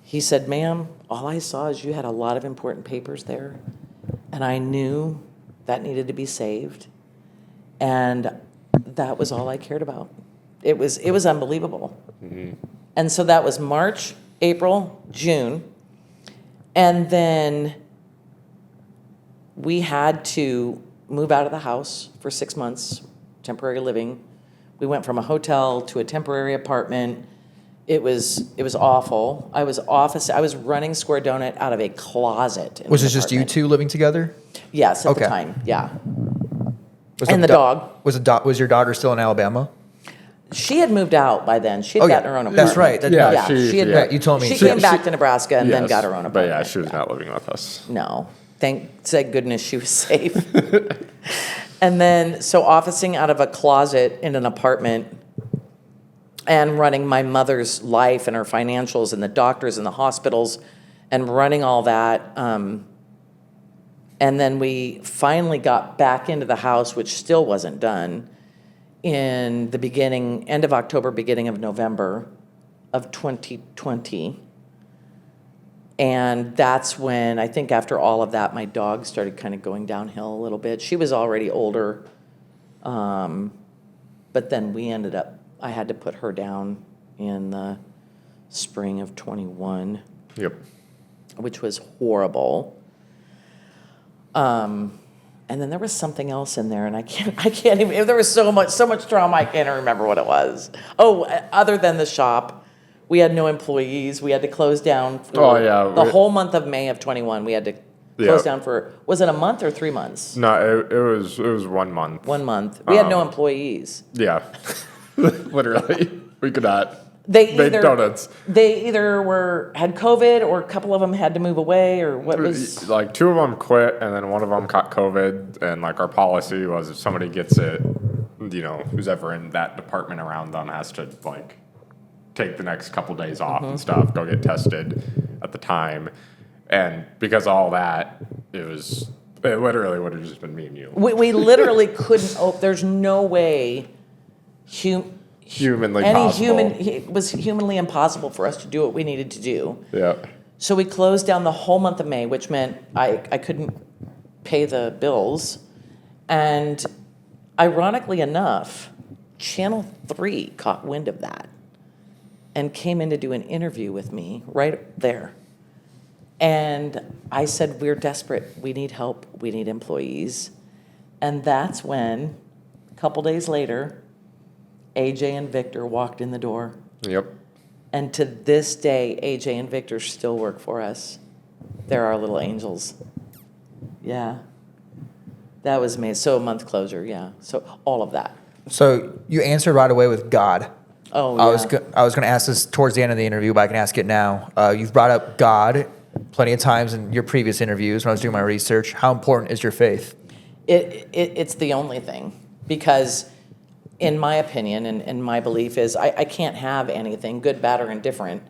he said, ma'am, all I saw is you had a lot of important papers there, and I knew that needed to be saved, and that was all I cared about. It was unbelievable. Mm-hmm. And so that was March, April, June, and then we had to move out of the house for 6 months, temporary living. We went from a hotel to a temporary apartment. It was awful. I was running Square Donut out of a closet. Was it just you two living together? Yes, at the time, yeah. And the dog. Was your daughter still in Alabama? She had moved out by then. She had gotten her own apartment. That's right. She had. You told me. She came back to Nebraska and then got her own apartment. But yeah, she was not living with us. No. Thank goodness she was safe. And then, so officing out of a closet in an apartment and running my mother's life and her financials and the doctors and the hospitals and running all that. And then we finally got back into the house, which still wasn't done, in the end of October, beginning of November of 2020. And that's when, I think after all of that, my dog started kind of going downhill a little bit. She was already older. But then I had to put her down in the spring of 21. Yep. Which was horrible. And then there was something else in there, and I can't even, there was so much trauma, I can't even remember what it was. Oh, other than the shop, we had no employees. We had to close down for the whole month of May of 21. We had to close down for, was it a month or 3 months? No, it was 1 month. 1 month. We had no employees. Yeah. Literally. We could not make donuts. They either had COVID, or a couple of them had to move away, or what was... Like 2 of them quit, and then 1 of them caught COVID, and like our policy was if somebody gets it, who's ever in that department around them has to like take the next couple days off and stuff, go get tested at the time. And because of all that, it literally would have just been me and you. We literally couldn't, there's no way it was humanly impossible for us to do what we needed to do. Yeah. So we closed down the whole month of May, which meant I couldn't pay the bills. And ironically enough, Channel 3 caught wind of that and came in to do an interview with me right there. And I said, we're desperate. We need help. We need employees. And that's when, a couple days later, AJ and Victor walked in the door. Yep. And to this day, AJ and Victor still work for us. They're our little angels. Yeah. That was amazing. So a month closure, yeah. So all of that. So you answered right away with God. Oh, I yeah. was going to ask this towards the end of the interview, but I can ask it now. You've brought up God plenty of times in your previous interviews when I was doing my research. How important is your faith? It's the only thing, because in my opinion and my belief is I can't have anything, good, bad, or indifferent,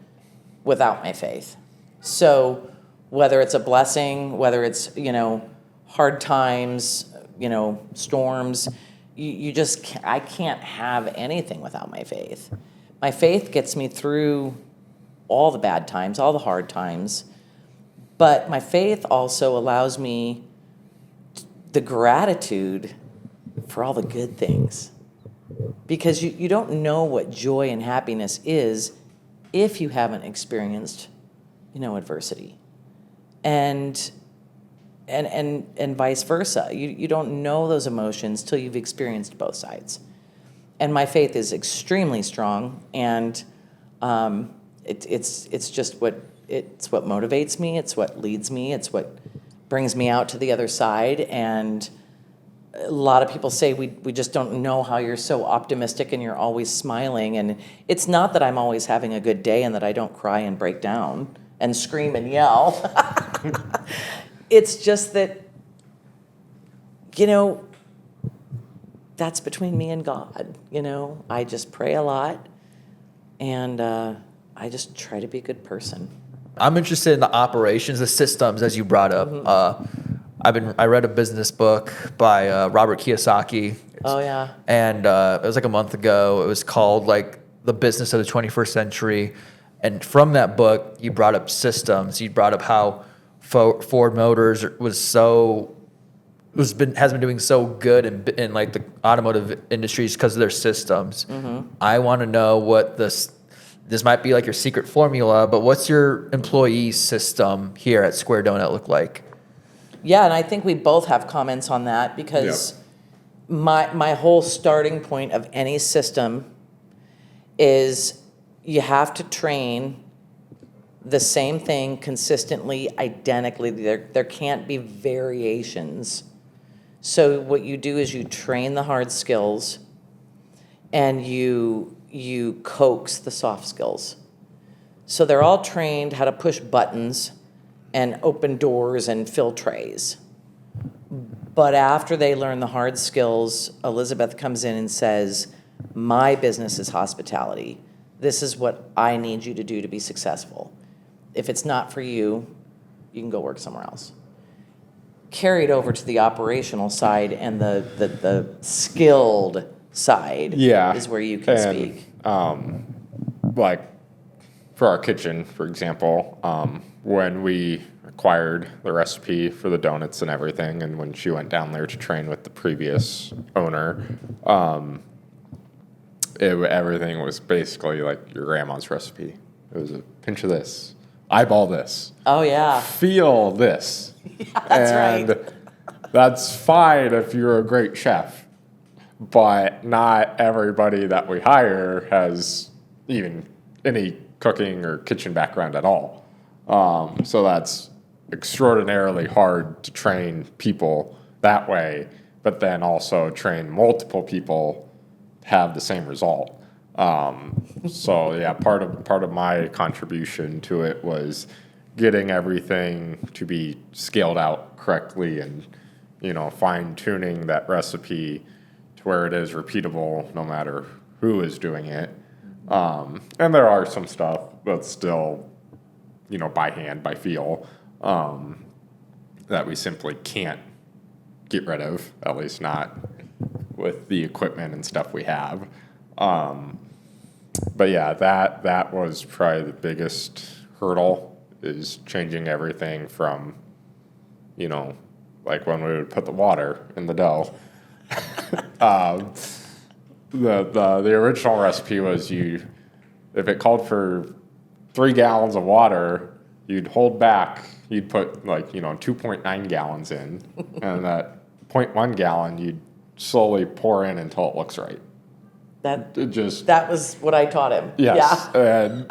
without my faith. So whether it's a blessing, whether it's, hard times, storms, I can't have anything without my faith. My faith gets me through all the bad times, all the hard times, but my faith also allows me the gratitude for all the good things. Because you don't know what joy and happiness is if you haven't experienced, adversity. And vice versa. You don't know those emotions till you've experienced both sides. And my faith is extremely strong, and it's just what motivates me. It's what leads me. It's what brings me out to the other side. And a lot of people say we just don't know how you're so optimistic and you're always smiling. And it's not that I'm always having a good day and that I don't cry and break down and scream and yell. It's just that, that's between me and God. I just pray a lot, and I just try to be a good person. I'm interested in the operations, the systems, as you brought up. I read a business book by Robert Kiyosaki. Oh, yeah. And it was like a month ago. It was called like The Business of the 21st Century. And from that book, you brought up systems. You brought up how Ford Motors has been doing so good in like the automotive industries because of their systems. I want to know what this might be like your secret formula, but what's your employee system here at Square Donut look like? Yeah, and I think we both have comments on that, because my whole starting point of any system is you have to train the same thing consistently, identically. There can't be variations. So what you do is you train the hard skills, and you coax the soft skills. So they're all trained how to push buttons and open doors and fill trays. But after they learn the hard skills, Elizabeth comes in and says, my business is hospitality. This is what I need you to do to be successful. If it's not for you, you can go work somewhere else. Carried over to the operational side and the skilled side is where you can speak. Like for our kitchen, for example, when we acquired the recipe for the donuts and everything, and when she went down there to train with the previous owner, everything was basically like your grandma's recipe. It was a pinch of this, eyeball this. Oh, yeah. Feel this. Yeah, that's right. That's fine if you're a great chef, but not everybody that we hire has even any cooking or kitchen background at all. So that's extraordinarily hard to train people that way, but then also train multiple people to have the same result. So yeah, part of my contribution to it was getting everything to be scaled out correctly, and fine tuning that recipe to where it is repeatable no matter who is doing it. And there are some stuff that's still by hand, by feel, that we simply can't get rid of, at least not with the equipment and stuff we have. But yeah, that was probably the biggest hurdle, is changing everything from, like when we would put the water in the dough. The original recipe was if it called for 3 gallons of water, you'd hold back, you'd put 2.9 gallons in, and that 0.1 gallon you'd slowly pour in until it looks right. That was what I taught him. Yes. Yeah.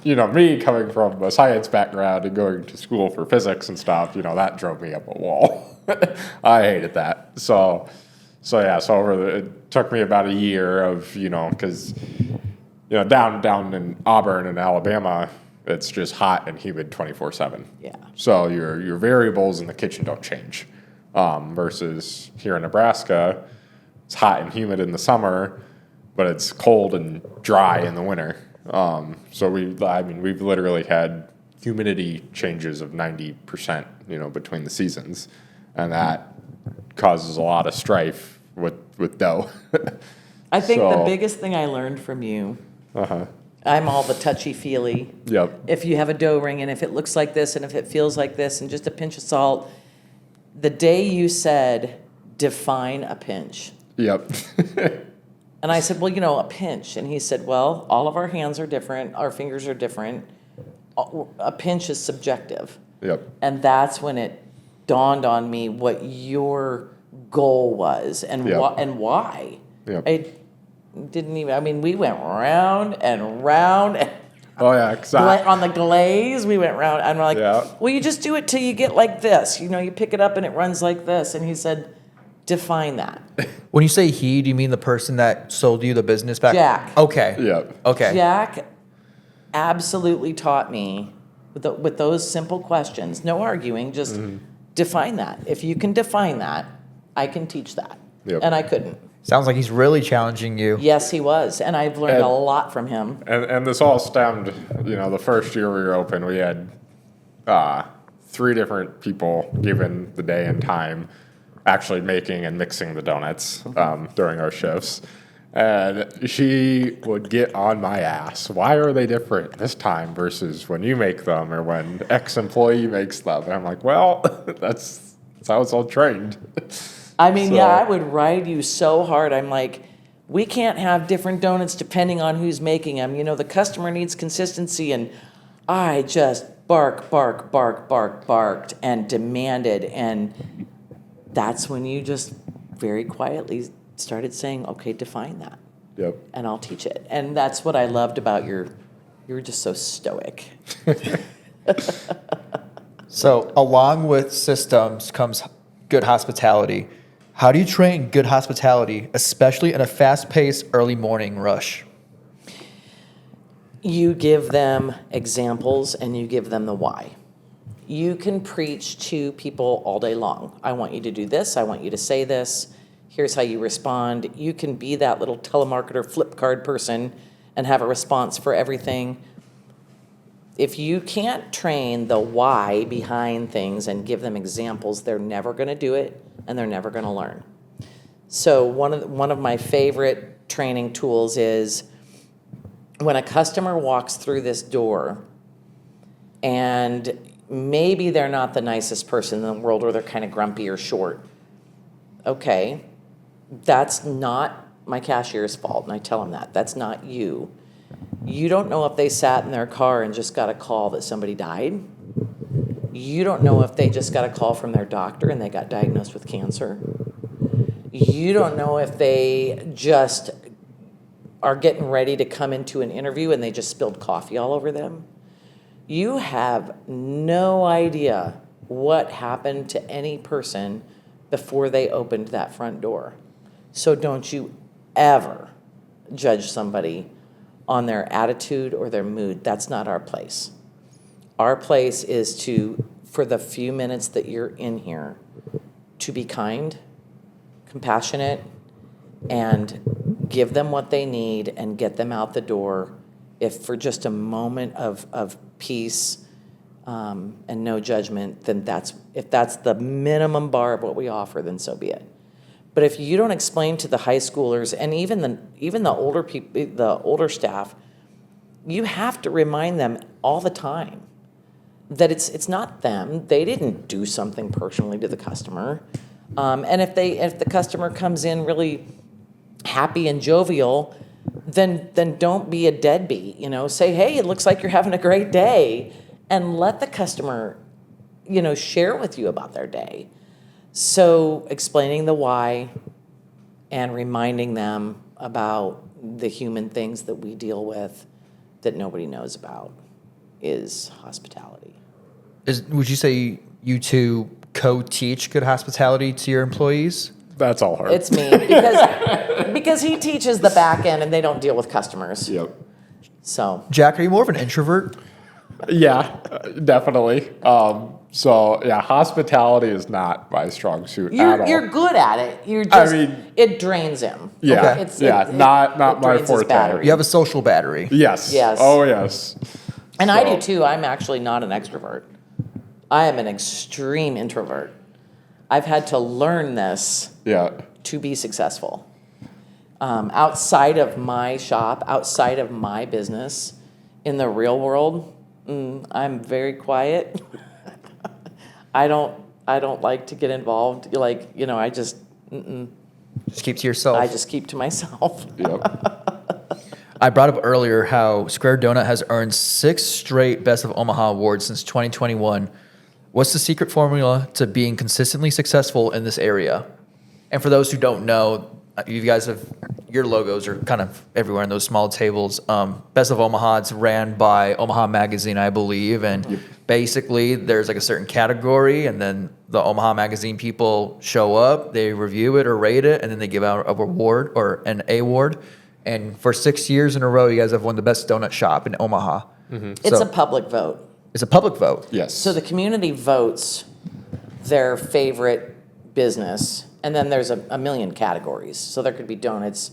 And, me coming from a science background and going to school for physics and stuff, that drove me up a wall. I hated that. So it took me about a year of, because, down in Auburn and Alabama, it's just hot and humid 24/7. Yeah. So your variables in the kitchen don't change. Versus here in Nebraska, it's hot and humid in the summer, but it's cold and dry in the winter. So we've literally had humidity changes of 90%, between the seasons, and that causes a lot of strife with dough. I think the So- biggest thing I learned from you, Uh-huh. I'm all the touchy-feely. Yep. If you have a dough ring and if it looks like this and if it feels like this and just a pinch of salt, the day you said, define a pinch. Yep. And I said, well, a pinch. And he said, well, all of our hands are different. Our fingers are different. A pinch is subjective. Yep. And that's when it dawned on me what your goal was and Yep. and why. Yep. I didn't even, we went round and round and Oh yeah, exactly. on the glaze, we went round. I'm like, Yeah. well, you just do it till you get like this. You pick it up and it runs like this. And he said, define that. When you say he, do you mean the person that sold you the business back? Jack. Okay. Yep. Okay. Jack absolutely taught me with those simple questions, no arguing, just define that. If you can define that, I can teach that. Yep. And I couldn't. Sounds like he's really challenging you. Yes, he was. And I've learned And- a lot from him. And this all stemmed, the first year we were open, we had 3 different people given the day and time actually making and mixing the donuts during our shifts. And she would get on my ass. Why are they different this time versus when you make them or when X employee makes them? And I'm like, well, that's how it's all trained. So- I would ride you so hard. I'm like, we can't have different donuts depending on who's making them. The customer needs consistency. And I just barked and demanded. And that's when you just very quietly started saying, okay, define that. Yep. And I'll teach it. And that's what I loved about you were just so stoic. So, along with systems comes good hospitality. How do you train good hospitality, especially in a fast-paced early morning rush? You give them examples and you give them the why. You can preach to people all day long. I want you to do this. I want you to say this. Here's how you respond. You can be that little telemarketer flip card person and have a response for everything. If you can't train the why behind things and give them examples, they're never going to do it and they're never going to learn. So one of my favorite training tools is when a customer walks through this door and maybe they're not the nicest person in the world or they're kind of grumpy or short. Okay, that's not my cashier's fault. And I tell them that. That's not you. You don't know if they sat in their car and just got a call that somebody died. You don't know if they just got a call from their doctor and they got diagnosed with cancer. You don't know if they just are getting ready to come into an interview and they just spilled coffee all over them. You have no idea what happened to any person before they opened that front door. So don't you ever judge somebody on their attitude or their mood. That's not our place. Our place is to, for the few minutes that you're in here, to be kind, compassionate, and give them what they need and get them out the door, if for just a moment of peace and no judgment, then if that's the minimum bar of what we offer, then so be it. But if you don't explain to the high schoolers and even the older people, the older staff, you have to remind them all the time that it's not them. They didn't do something personally to the customer. And if the customer comes in really happy and jovial, then don't be a deadbeat. Say, hey, it looks like you're having a great day, and let the customer, share with you about their day. So explaining the why and reminding them about the human things that we deal with that nobody knows about is hospitality. Would you say you two co-teach good hospitality to your employees? That's all hard. It's me because he teaches the back end and they don't deal with customers. Yep. So Jack, are you more of an introvert? Yeah, definitely. So yeah, hospitality is not my strong suit at all. you're good at it. You're just it drains him. Yeah, Okay? not my drains his forte. battery. You have a social battery. Yes. Yes. Oh yes. And I do too. I'm actually not an extrovert. I am an extreme introvert. I've had to learn this to be successful. Outside of my shop, outside of my business, in the real world, I'm very quiet. I don't like to get involved. I just Just keep to yourself. I just keep to myself. Yep. I brought up earlier how Square Donut has earned 6 straight Best of Omaha awards since 2021. What's the secret formula to being consistently successful in this area? And for those who don't know, you guys your logos are kind of everywhere in those small tables. Best of Omaha, it's ran by Omaha Magazine, I believe. And basically there's like a certain category, and then the Omaha Magazine people show up, they review it or rate it, and then they give out a reward or an award. And for 6 years in a row, you guys have won the best donut shop in Omaha. It's a public vote. It's a public vote. Yes. So the community votes their favorite business, and then there's a million categories. So there could be donuts,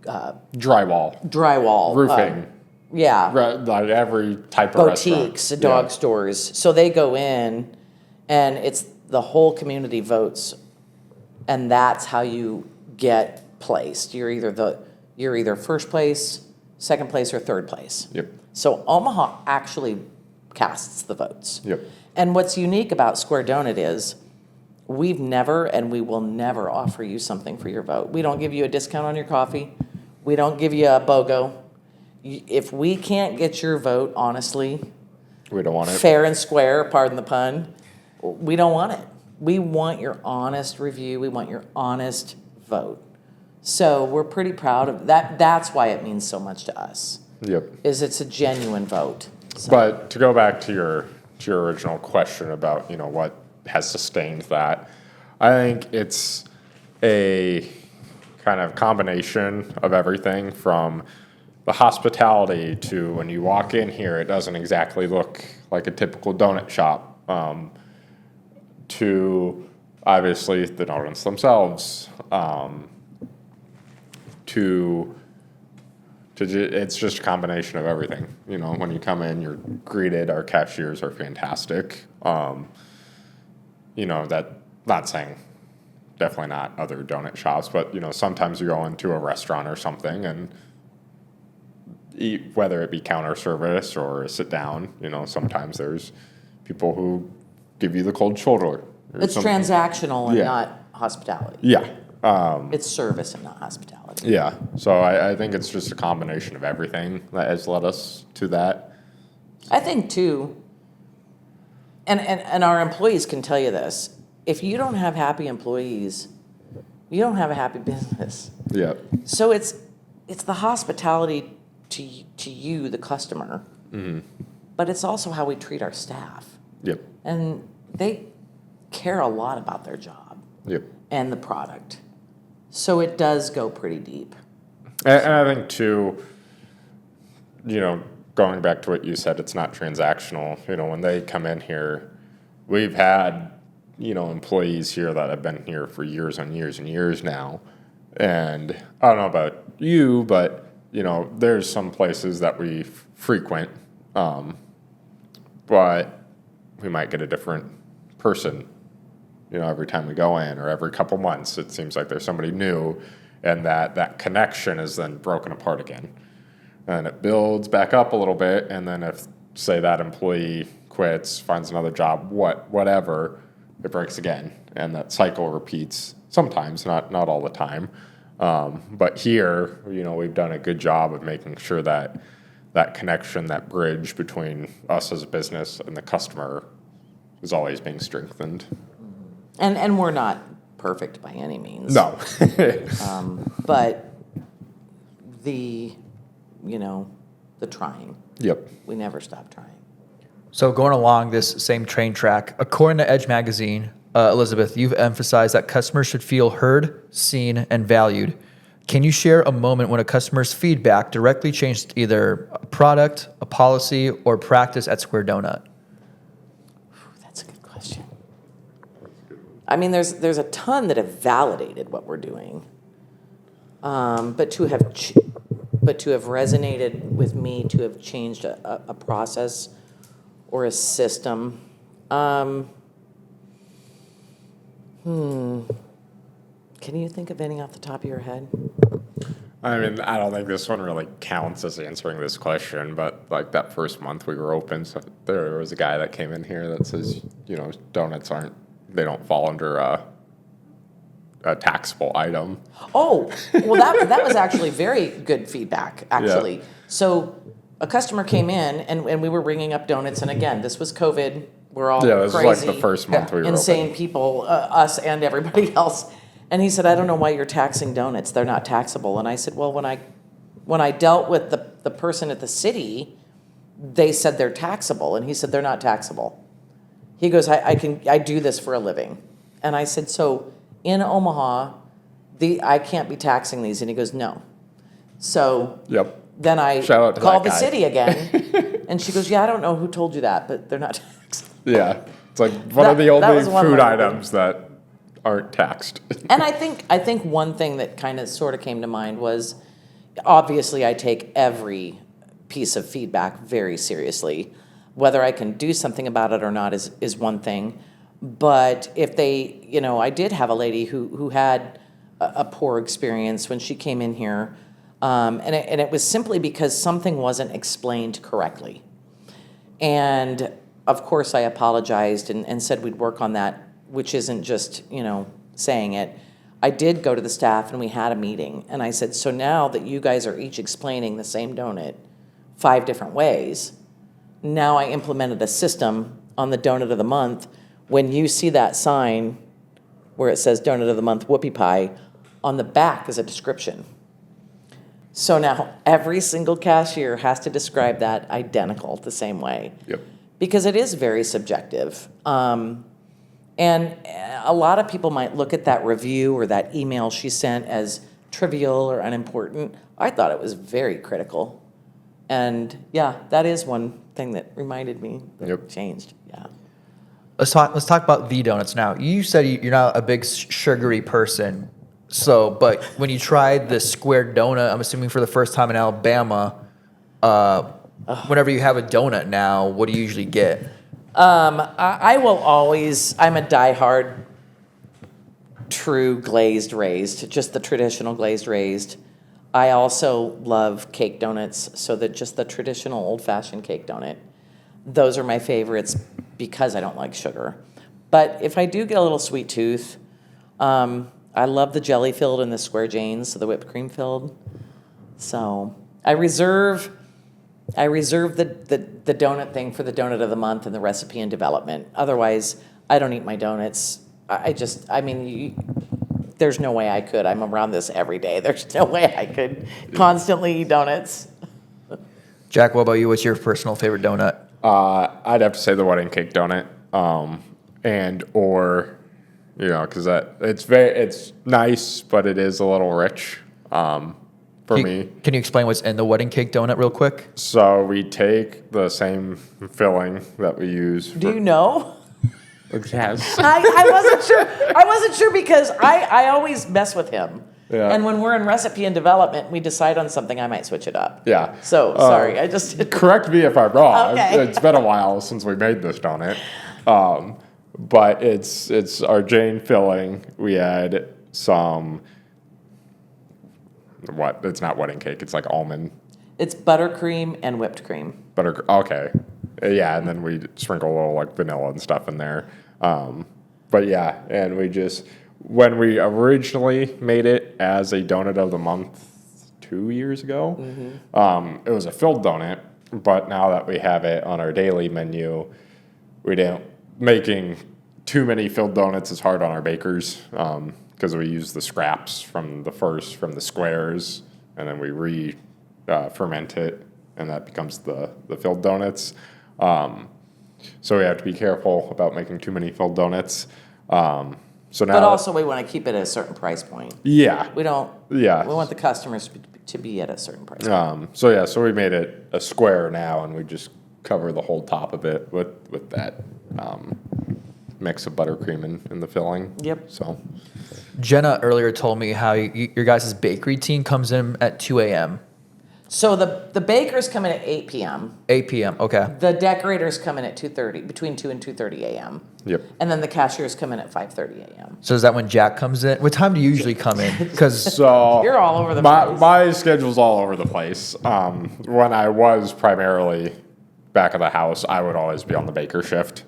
Drywall, drywall, roofing, like every type of boutiques, restaurant. dog stores. So they go in, and it's the whole community votes, and that's how you get placed. You're either first place, second place, or third place. Yep. So Omaha actually casts the votes. Yep. And what's unique about Square Donut is we've never and we will never offer you something for your vote. We don't give you a discount on your coffee. We don't give you a BOGO. If we can't get your vote honestly, We don't want it. fair and square, pardon the pun, we don't want it. We want your honest review. We want your honest vote. So we're pretty proud of that. That's why it means so much to us, Yep. is it's a genuine vote. So, But to go back to your original question about what has sustained that, I think it's a kind of combination of everything from the hospitality to when you walk in here, it doesn't exactly look like a typical donut shop, to obviously the donuts themselves, it's just a combination of everything. When you come in, you're greeted. Our cashiers are fantastic. That not saying definitely not other donut shops, but sometimes you go into a restaurant or something and eat, whether it be counter service or sit down. Sometimes there's people who give you the cold shoulder. it's transactional and not hospitality. Yeah. It's service and not hospitality. Yeah. So I think it's just a combination of everything that has led us to that. I think too, and our employees can tell you this, if you don't have happy employees, you don't have a happy business. Yeah. So it's the hospitality to you, the customer, but it's also how we treat our staff. Yep. And they care a lot about their job Yep. and the product. So it does go pretty deep. And I think too, going back to what you said, it's not transactional. When they come in here, we've had, employees here that have been here for years and years and years now. And I don't know about you, but, there's some places that we frequent, but we might get a different person, every time we go in, or every couple months. It seems like there's somebody new, and that connection is then broken apart again. And it builds back up a little bit, and then if, say, that employee quits, finds another job, whatever, it breaks again. And that cycle repeats sometimes, not all the time. But here, we've done a good job of making sure that that connection, that bridge between us as a business and the customer is always being strengthened. And we're not perfect by any means. No. But the, you know, the trying. Yep. We never stop trying. So going along this same train track, according to Edge Magazine, Elizabeth, you've emphasized that customers should feel heard, seen, and valued. Can you share a moment when a customer's feedback directly changed either a product, a policy, or practice at Square Donut? That's a good question. I mean, there's a ton that have validated what we're doing, but to have resonated with me, to have changed a process or a system. Can you think of any off the top of your head? I mean, I don't think this one really counts as answering this question, but like that first month we were open, so there was a guy that came in here that says, you know, donuts they don't fall under a taxable item. Oh, well, that was actually very good feedback, actually. Yeah. So a customer came in, and we were ringing up donuts, and again, this was COVID. We're all Yeah, this was crazy, like the first month we were insane open. people, us and everybody else. And he said, I don't know why you're taxing donuts. They're not taxable. And I said, well, when I dealt with the person at the city, they said they're taxable. And he said, they're not taxable. He goes, I do this for a living. And I said, so in Omaha, I can't be taxing these. And he goes, no. So Yep. then I Shout out to called the that guy. city again. And she goes, yeah, I don't know who told you that, but they're not taxable. Yeah. It's like one of the That only was one of food my- items that aren't taxed. And I think one thing that kind of sort of came to mind was, obviously I take every piece of feedback very seriously. Whether I can do something about it or not is one thing. But if they, you know, I did have a lady who had a poor experience when she came in here, and it was simply because something wasn't explained correctly. And of course I apologized and said we'd work on that, which isn't just, you know, saying it. I did go to the staff and we had a meeting, and I said, so now that you guys are each explaining the same donut 5 different ways, now I implemented a system on the donut of the month. When you see that sign where it says donut of the month whoopie pie, on the back is a description. So now every single cashier has to describe that identical the same way. Yep. Because it is very subjective. And a lot of people might look at that review or that email she sent as trivial or unimportant. I thought it was very critical. And yeah, that is one thing that reminded me that Yep. changed. Yeah. Let's talk about the donuts now. You said you're not a big sugary person. So, but when you tried the Square Donut, I'm assuming for the first time in Alabama, whenever you have a donut now, what do you usually get? I will always, I'm a diehard true glazed raised, just the traditional glazed raised. I also love cake donuts, so that just the traditional old-fashioned cake donut. Those are my favorites because I don't like sugar. But if I do get a little sweet tooth, I love the jelly filled and the square janes, so the whipped cream filled. So I reserve the donut thing for the donut of the month and the recipe and development. Otherwise, I don't eat my donuts. There's no way I could. I'm around this every day. There's no way I could constantly eat donuts. Jack, what about you? What's your personal favorite donut? I'd have to say the wedding cake donut, because it's nice, but it is a little rich for me. Can you explain what's in the wedding cake donut real quick? So we take the same filling that we use. Do you know? Yes. I wasn't sure. I wasn't sure because I always mess with him. Yeah. And when we're in recipe and development, we decide on something, I might switch it up. Yeah. So sorry, I just. Correct me if I'm wrong. Okay. It's been a while since we made this donut. But it's our Jane filling. We add some. What? It's not wedding cake. It's like almond It's buttercream and whipped cream. butter. Okay. Yeah, and then we sprinkle a little like vanilla and stuff in there. But yeah, and when we originally made it as a donut of the month 2 years ago, it was a filled donut. But now that we have it on our daily menu, making too many filled donuts is hard on our bakers because we use the scraps from the squares and then we ferment it, and that becomes the filled donuts. So we have to be careful about making too many filled donuts. So now, But also, we want to keep it at a certain price point. yeah, We don't. Yeah. We want the customers to be at a certain price point. so we made it a square now, and we just cover the whole top of it with that mix of buttercream in the filling. Yep. So Jenna earlier told me how your guys' bakery team comes in at 2 a.m. So the bakers come in at 8 p.m. 8 p.m. Okay. The decorators come in at 2:30, between 2 and 2:30 a.m. yep. And then the cashiers come in at 5:30 a.m. So is that when Jack comes in? What time do you usually come in? Because So You're all over the my, place. My schedule's all over the place. When I was primarily back of the house, I would always be on the baker shift.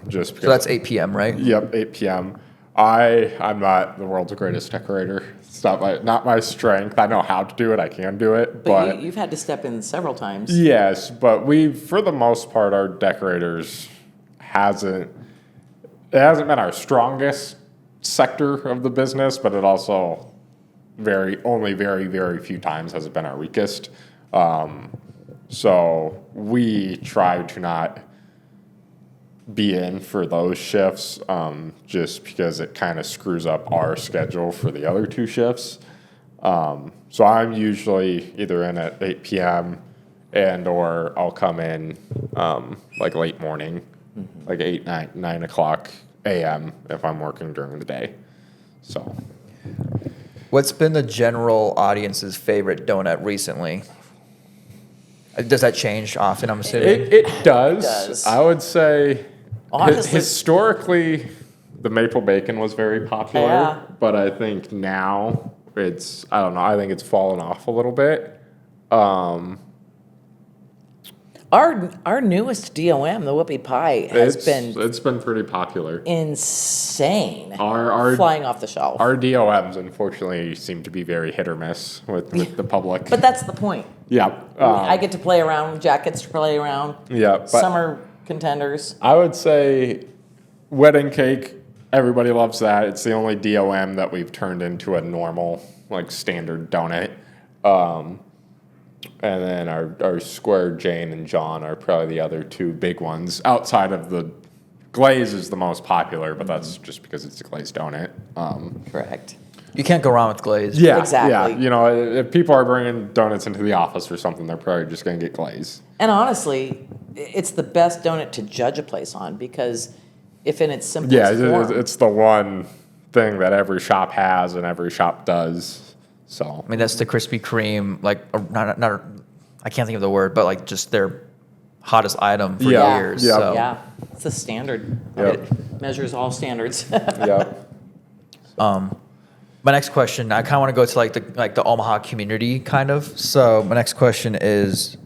Just because. so that's 8 p.m. right? Yep, 8 p.m. I'm not the world's greatest decorator. It's not my strength. I know how to do it. I can do it, But you've had to step in several times. yes. But for the most part, our decorators hasn't been our strongest sector of the business, but it also only very, very few times has it been our weakest. So we try to not be in for those shifts, just because it kind of screws up our schedule for the other two shifts. So I'm usually either in at 8 p.m. or I'll come in like late morning, like 9 o'clock a.m. if I'm working during the day. So What's been the general audience's favorite donut recently? Does that change often? I'm assuming. it does. does. I would say Honestly- historically, the maple bacon was very popular, Yeah. but I think now I don't know. I think it's fallen off a little bit. Our newest DOM, the whoopie pie, has It's been pretty popular. insane. Our Flying off the shelf. Our DOMs unfortunately seem to be very hit or miss with the public. But that's the point. Yeah, I get to play around. Jack gets to play around. yeah. But Summer contenders. I would say wedding cake. Everybody loves that. It's the only DOM that we've turned into a normal, like standard donut. And then our Square Jane and John are probably the other two big ones. Outside of the glaze is the most popular, but that's just because it's a glazed donut. Correct. You can't go wrong with glaze. Yeah, Exactly. Yeah, you know, if people are bringing donuts into the office or something, they're probably just going to get glaze. And honestly, it's the best donut to judge a place on because if in its simplest Yeah, form. it's the one thing that every shop has and every shop does. So I mean, that's the Krispy Kreme, like, I can't think of the word, but like just their hottest item for Yeah. years. Yeah. So. Yeah, it's a standard. Yep. It measures all standards. yeah. My next question, I kind of want to go to like the Omaha community kind of. So my next question is,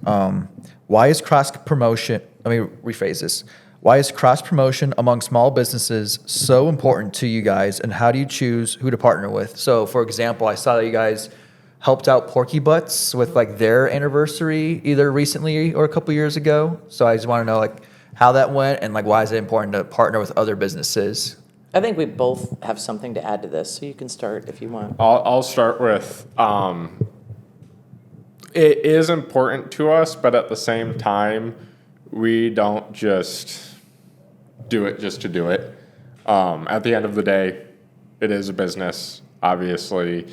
why is cross promotion? Let me rephrase this. Why is cross promotion among small businesses so important to you guys, and how do you choose who to partner with? So, for example, I saw that you guys helped out Porky Butts with like their anniversary either recently or a couple years ago. So I just want to know like how that went and like why is it important to partner with other businesses? I think we both have something to add to this, so you can start if you want. I'll start with it is important to us, but at the same time, we don't just do it just to do it. At the end of the day, it is a business. Obviously,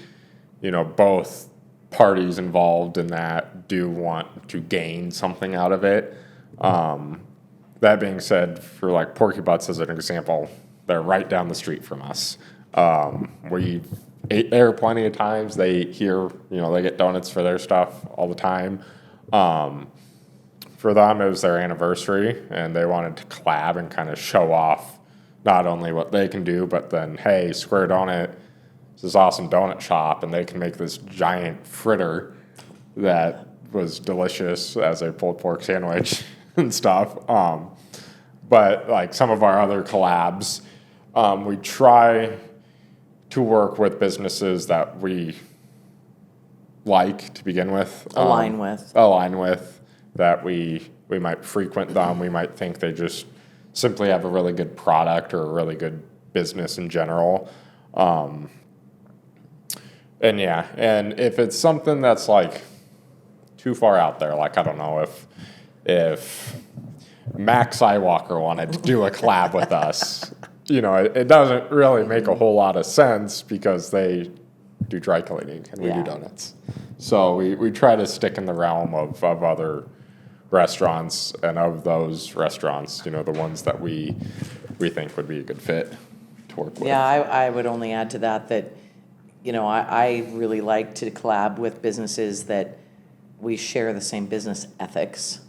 you know, both parties involved in that do want to gain something out of it. That being said, for like Porky Butts as an example, they're right down the street from us. We ate there plenty of times. They get donuts for their stuff all the time. For them, it was their anniversary, and they wanted to collab and kind of show off not only what they can do, but then, hey, Square Donut is this awesome donut shop, and they can make this giant fritter that was delicious as a pulled pork sandwich and stuff. But like some of our other collabs, we try to work with businesses that we like to begin with. Align with. That we might frequent them. We might think they just simply have a really good product or a really good business in general. And yeah, and if it's something that's like too far out there, like I don't know if Max Skywalker wanted to do a collab with us, it doesn't really make a whole lot of sense because they do dry cleaning and we do donuts. So we try to stick in the realm of other restaurants, and of those restaurants, the ones that we think would be a good fit to work with. Yeah, I would only add to that, I really like to collab with businesses that we share the same business ethics.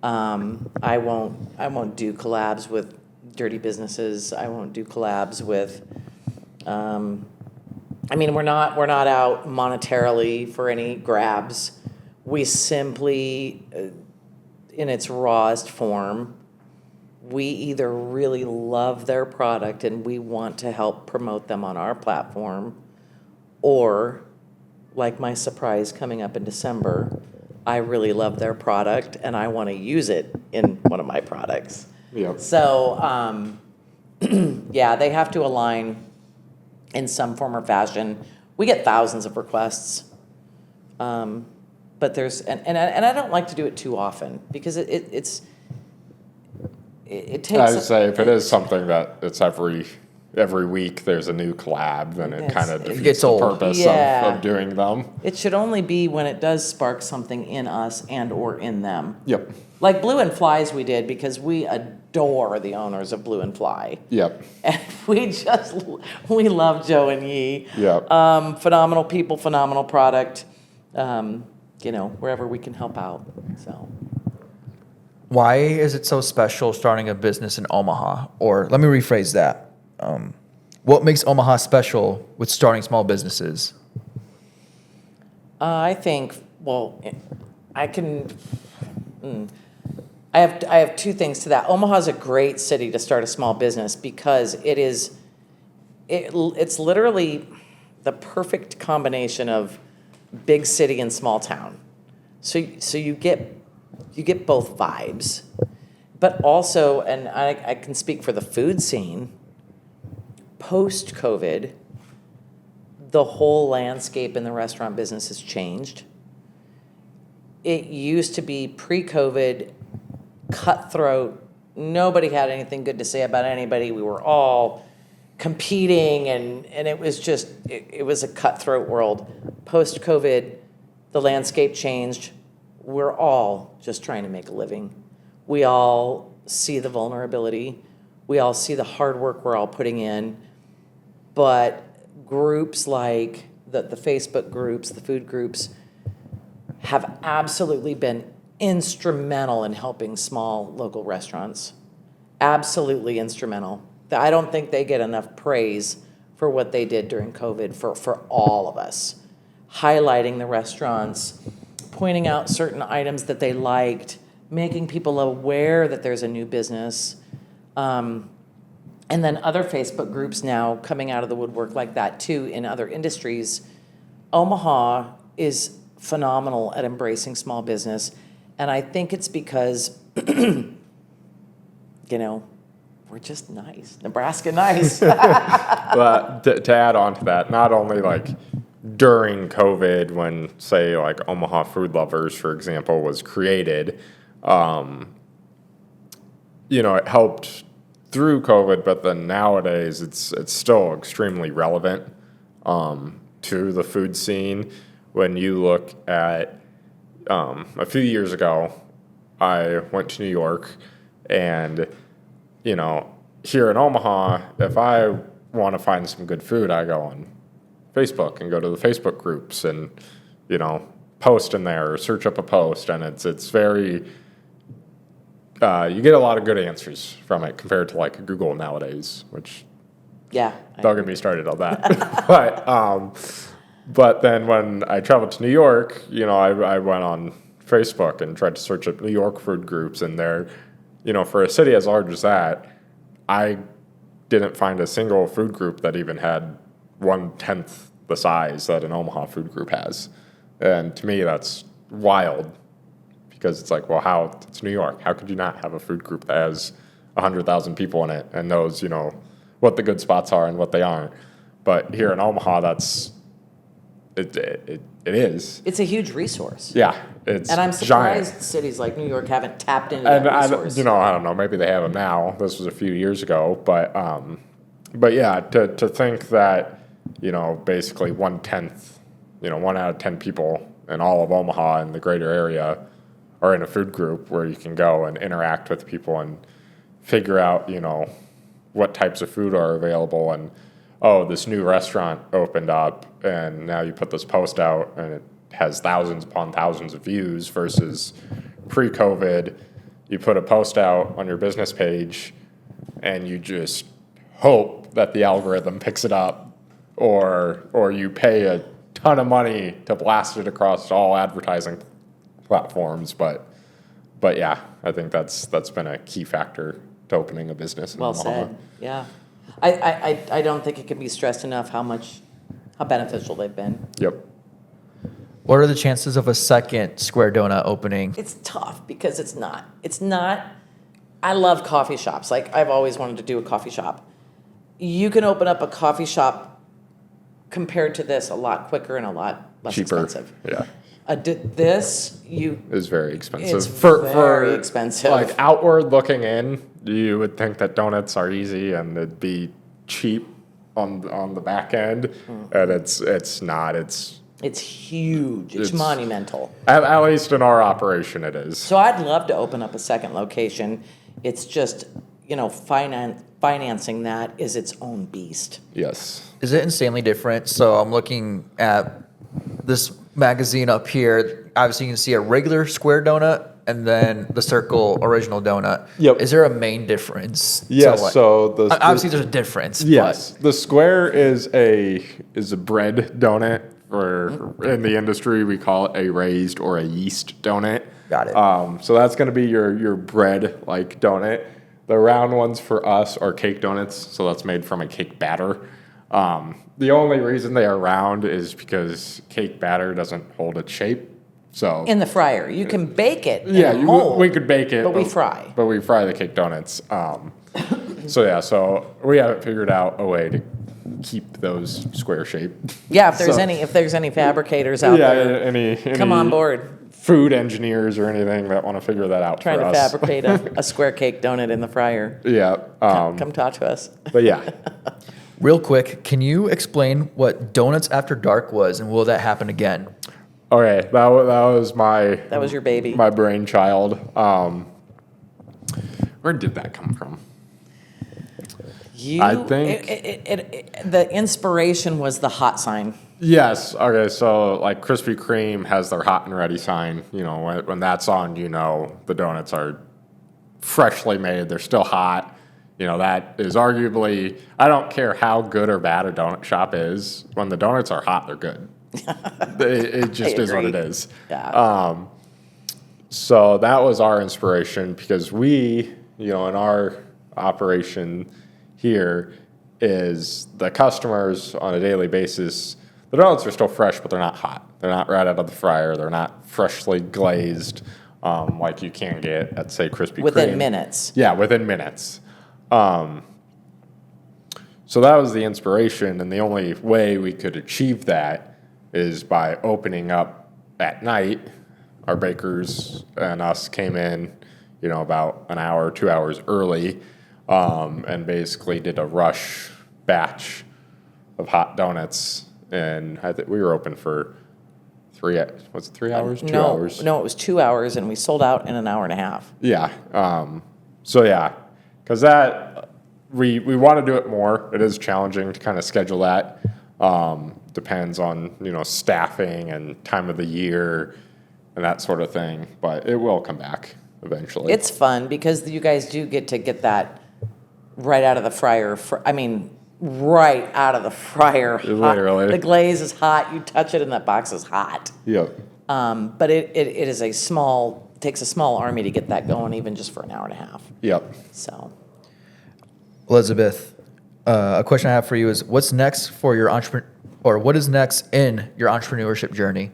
I won't do collabs with dirty businesses. I won't do collabs with, we're not out monetarily for any grabs. We simply, in its rawest form, we either really love their product and we want to help promote them on our platform, or, like my surprise coming up in December, I really love their product and I want to use it in one of my products. Yep. So, yeah, they have to align in some form or fashion. We get thousands of requests, but there's and I don't like to do it too often because it takes. I would say if it is something that it's every week there's a new collab, then it kind of defeats gets the old. purpose of doing them. It should only be when it does spark something in us and or in them. Yep. Like Blue and Flies we did because we adore the owners of Blue and Fly. Yep. And we love Joe and Yee. Yep. Phenomenal people, phenomenal product. Wherever we can help out. So. Why is it so special starting a business in Omaha? Or let me rephrase that. What makes Omaha special with starting small businesses? I think, I have two things to that. Omaha is a great city to start a small business because it's literally the perfect combination of big city and small town. So you get both vibes, but also, and I can speak for the food scene. Post-COVID, the whole landscape in the restaurant business has changed. It used to be pre-COVID, cutthroat. Nobody had anything good to say about anybody. We were all competing, and it was just, it was a cutthroat world. Post-COVID, the landscape changed. We're all just trying to make a living. We all see the vulnerability. We all see the hard work we're all putting in. But groups like the Facebook groups, the food groups, have absolutely been instrumental in helping small local restaurants. Absolutely instrumental. I don't think they get enough praise for what they did during COVID for all of us. Highlighting the restaurants, pointing out certain items that they liked, making people aware that there's a new business. And then other Facebook groups now coming out of the woodwork like that too in other industries. Omaha is phenomenal at embracing small business. And I think it's because, we're just nice. Nebraska nice. But to add on to that, not only like during COVID when, say, like Omaha Food Lovers, for example, was created, it helped through COVID, but then nowadays it's still extremely relevant to the food scene. When you look at a few years ago, I went to New York, and here in Omaha, if I want to find some good food, I go on Facebook and go to the Facebook groups and post in there or search up a post, and it's very you get a lot of good answers from it compared to like Google nowadays, which Yeah. don't get me started on that. But then when I traveled to New York, I went on Facebook and tried to search up New York food groups, and there, for a city as large as that, I didn't find a single food group that even had 1/10 the size that an Omaha food group has. And to me, that's wild. Because it's like, well, it's New York. How could you not have a food group that has 100,000 people in it and knows, what the good spots are and what they aren't? But here in Omaha, that's it is. It's a huge resource. Yeah, it's And I'm giant. surprised cities like New York haven't tapped into And that resource. I don't know. Maybe they have them now. This was a few years ago, but yeah, to think that basically 1/10, 1 out of 10 people in all of Omaha and the greater area are in a food group where you can go and interact with people and figure out what types of food are available, and oh, this new restaurant opened up and now you put this post out and it has thousands upon thousands of views versus pre-COVID, you put a post out on your business page and you just hope that the algorithm picks it up, or you pay a ton of money to blast it across all advertising platforms. But yeah, I think that's been a key factor to opening a business in Well Omaha. said. Yeah. I don't think it can be stressed enough how beneficial they've been. Yep. What are the chances of a second Square Donut opening? It's tough because it's not. I love coffee shops. Like, I've always wanted to do a coffee shop. You can open up a coffee shop compared to this a lot quicker and a lot less Cheaper. expensive. Yeah. This, Is very expensive. It's very expensive. Like, outward looking in, you would think that donuts are easy and it'd be cheap on the back end, and it's not. it's huge. It's monumental. At least in our operation, it is. So I'd love to open up a second location. It's just, financing that is its own beast. Yes. Is it insanely different? So I'm looking at this magazine up here. Obviously, you can see a regular square donut and then the circle original donut. Yep. Is there a main difference? Yes. What? So Obviously, there's a difference. yes, the square is a bread donut. Or in the industry, we call it a raised or a yeast donut. Got it. So that's going to be your bread like donut. The round ones for us are cake donuts. So that's made from a cake batter. The only reason they are round is because cake batter doesn't hold its shape. So In the fryer. You can bake it in a mold, we could bake it, but we fry. But we fry the cake donuts. So we haven't figured out a way to keep those square shape. Yeah, if there's So- any fabricators out there, any come on board. food engineers or anything that want to figure that out Trying for to us. fabricate a square cake donut in the fryer. Yeah. Come talk to us. But yeah. Real quick, can you explain what Donuts After Dark was, and will that happen again? Okay. That was That was your baby. my brainchild. Where did that come from? I think- the inspiration was the hot sign. Yes. Okay. So like Krispy Kreme has their hot and ready sign. When that's on, the donuts are freshly made. They're still hot. That is arguably, I don't care how good or bad a donut shop is. When the donuts are hot, they're good. It just is what it agree. is. Yeah. So that was our inspiration because we, in our operation here, is the customers on a daily basis, the donuts are still fresh, but they're not hot. They're not right out of the fryer. They're not freshly glazed like you can get at, say, Krispy Kreme. Within minutes. Yeah, within minutes. So that was the inspiration, and the only way we could achieve that is by opening up at night. Our bakers and us came in, about an hour, 2 hours early, and basically did a rush batch of hot donuts. And I think we were open for 3 hours? 2 hours? No, it was 2 hours, and we sold out in an hour and a half. Yeah. So yeah, because we want to do it more. It is challenging to kind of schedule that. Depends on staffing and time of the year and that sort of thing. But it will come back eventually. It's fun because you guys do get to get that right out of the fryer. Right out of the fryer. Hot. Literally. The glaze is hot. You touch it, and that box is hot. Yep. But it is takes a small army to get that going, even just for an hour and a half. Yep. So. Elizabeth, a question I have for you is, what's next for your what is next in your entrepreneurship journey?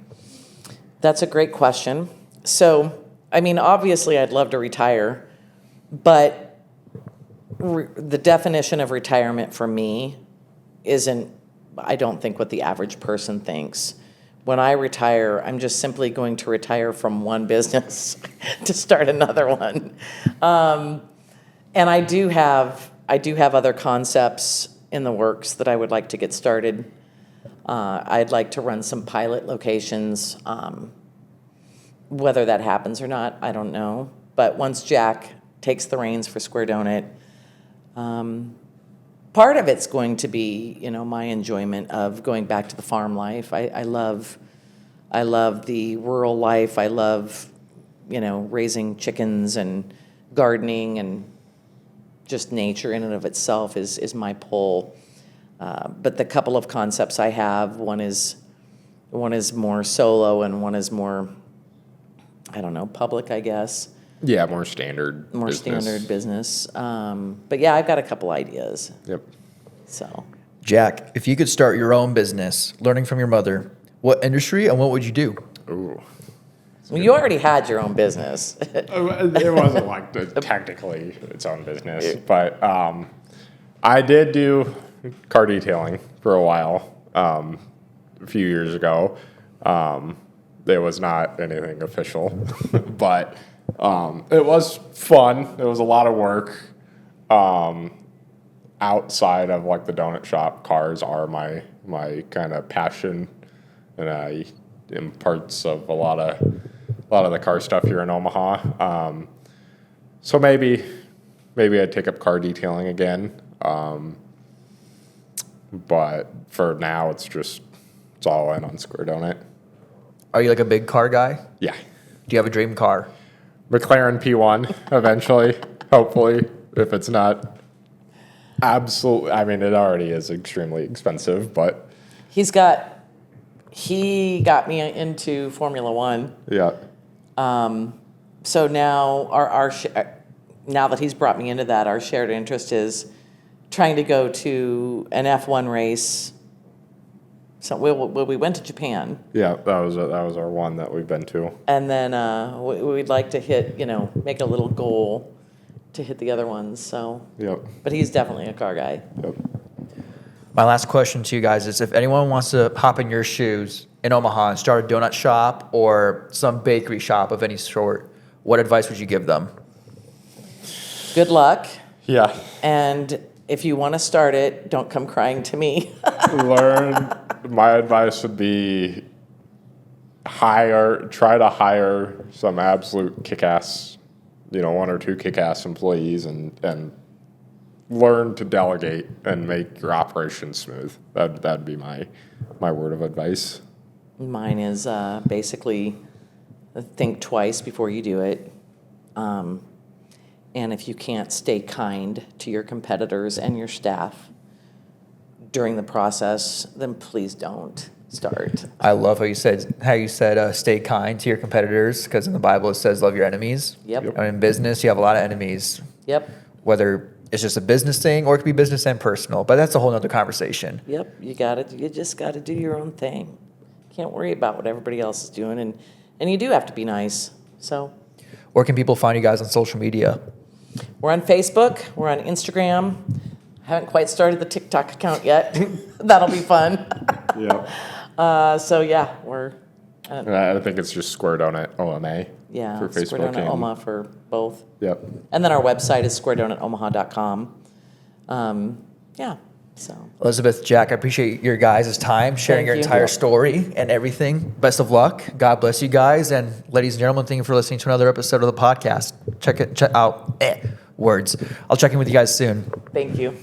That's a great question. So, obviously, I'd love to retire, but the definition of retirement for me isn't, I don't think, what the average person thinks. when I retire, I'm just simply going to retire from one business to start another one. And I do have other concepts in the works that I would like to get started. I'd like to run some pilot locations. Whether that happens or not, I don't know. But once Jack takes the reins for Square Donut, part of it's going to be, my enjoyment of going back to the farm life. I love the rural life. I love, raising chickens and gardening, and just nature in and of itself is my pull. But the couple of concepts I have, one is more solo and one is more, I don't know, public, I guess. Yeah, more standard. More business. standard business. But yeah, I've got a couple ideas. Yep. So, Jack, if you could start your own business, learning from your mother, what industry and what would you do? Ooh. well, you already had your own business. It wasn't like technically its own business, but I did do car detailing for a while a few years ago. It was not anything official, but it was fun. It was a lot of work. Outside of like the donut shop, cars are my kind of passion, and I am parts of a lot of the car stuff here in Omaha. So maybe I'd take up car detailing again. But for now, it's all in on Square Donut. Are you like a big car guy? Yeah. Do you have a dream car? McLaren P1 eventually, hopefully, if it's not absolutely, I mean, it already is extremely expensive, but he got me into Formula One. yeah. So now now that he's brought me into that, our shared interest is trying to go to an F1 race. So we went to Japan. Yeah, that was our one that we've been to. And then we'd like to hit, make a little goal to hit the other ones. So, Yep. but he's definitely a car guy. Yep. My last question to you guys is if anyone wants to hop in your shoes in Omaha and start a donut shop or some bakery shop of any sort, what advice would you give them? Good luck. Yeah. And if you want to start it, don't come crying to me. My advice would be try to hire some absolute kick-ass, one or two kick-ass employees and learn to delegate and make your operation smooth. That'd be my word of advice. Mine is basically think twice before you do it. And if you can't stay kind to your competitors and your staff during the process, then please don't start. I love how you said stay kind to your competitors, because in the Bible it says love your enemies. Yep. And in business you have a lot of enemies. Yep. Whether it's just a business thing or it could be business and personal, but that's a whole nother conversation. Yep. You just got to do your own thing. Can't worry about what everybody else is doing, and you do have to be nice. So, Where can people find you guys on social media? we're on Facebook, we're on Instagram. Haven't quite started the TikTok account yet. That'll be fun. Yeah. So yeah, we're I think it's just SquareDonutOMA. yeah, For Facebook SquareDonutOMA for both. Yep. And then our website is SquareDonutOmaha.com. Yeah, so Elizabeth, Jack, I appreciate your guys' time, sharing Thank your you. entire story and everything. Best of luck. God bless you guys. And ladies and gentlemen, thank you for listening to another episode of the podcast. Check out words. I'll check in with you guys soon. thank you.